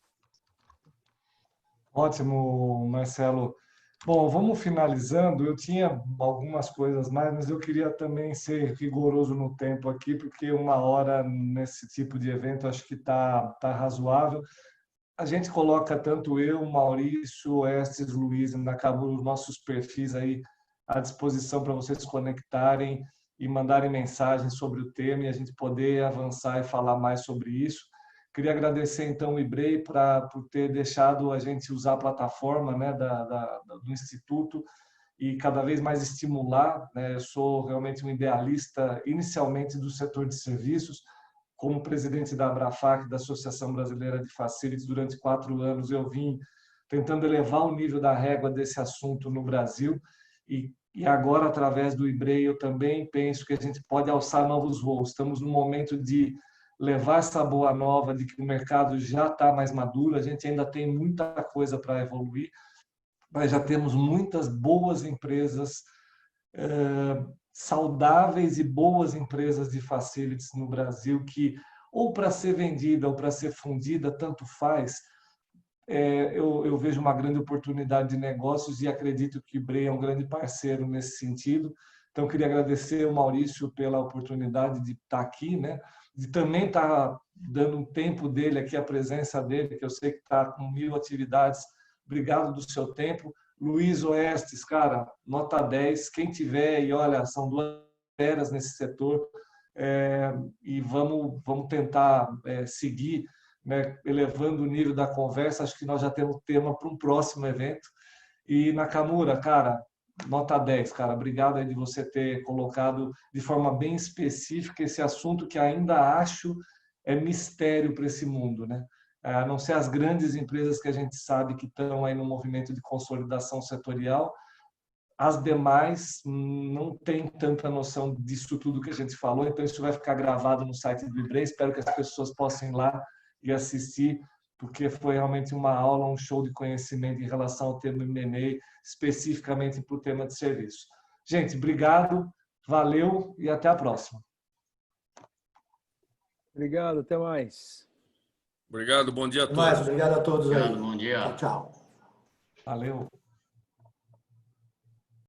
Ótimo, Marcelo. Bom, vamos finalizando. Eu tinha algumas coisas mais, mas eu queria também ser rigoroso no tempo aqui, porque 1 hora nesse tipo de evento acho que tá razoável. A gente coloca tanto eu, Maurício, Estes, Luiz e Nakamura, os nossos perfis aí à disposição para vocês se conectarem e mandarem mensagens sobre o tema e a gente poder avançar e falar mais sobre isso. Queria agradecer, então, o IBREI por ter deixado a gente usar a plataforma, né, do Instituto e cada vez mais estimular, né? Eu sou realmente um idealista, inicialmente, do setor de serviços. Como presidente da Abrafac, da Associação Brasileira de Facilities, durante 4 anos, eu vim tentando elevar o nível da régua desse assunto no Brasil e agora, através do IBREI, eu também penso que a gente pode alçar novos voos. Estamos no momento de levar essa boa nova de que o mercado já está mais maduro, a gente ainda tem muita coisa para evoluir, mas já temos muitas boas empresas, saudáveis e boas empresas de facilities no Brasil que, ou para ser vendida ou para ser fundida, tanto faz. Eu vejo uma grande oportunidade de negócios e acredito que o IBREI é um grande parceiro nesse sentido. Então, queria agradecer ao Maurício pela oportunidade de estar aqui, né? De também estar dando um tempo dele aqui, a presença dele, que eu sei que está com 1000 atividades. Obrigado do seu tempo. Luiz Oestes, cara, nota 10. Quem tiver, e olha, são 2 feras nesse setor, e vamos tentar seguir, né, elevando o nível da conversa. Acho que nós já temos tema para um próximo evento. E Nakamura, cara, nota 10, cara. Obrigado aí de você ter colocado de forma bem específica esse assunto que ainda acho mistério para esse mundo, né? A não ser as grandes empresas que a gente sabe que estão aí no movimento de consolidação setorial, as demais não têm tanta noção disso tudo que a gente falou, então isso vai ficar gravado no site do IBREI. Espero que as pessoas possam ir lá e assistir, porque foi realmente uma aula, um show de conhecimento em relação ao tema M&A, especificamente para o tema de serviço. Gente, obrigado, valeu e até a próxima. Obrigado, até mais. Obrigado, bom dia a Até mais, todos. obrigado a todos aí. Obrigado, bom dia. Tchau, tchau. Valeu.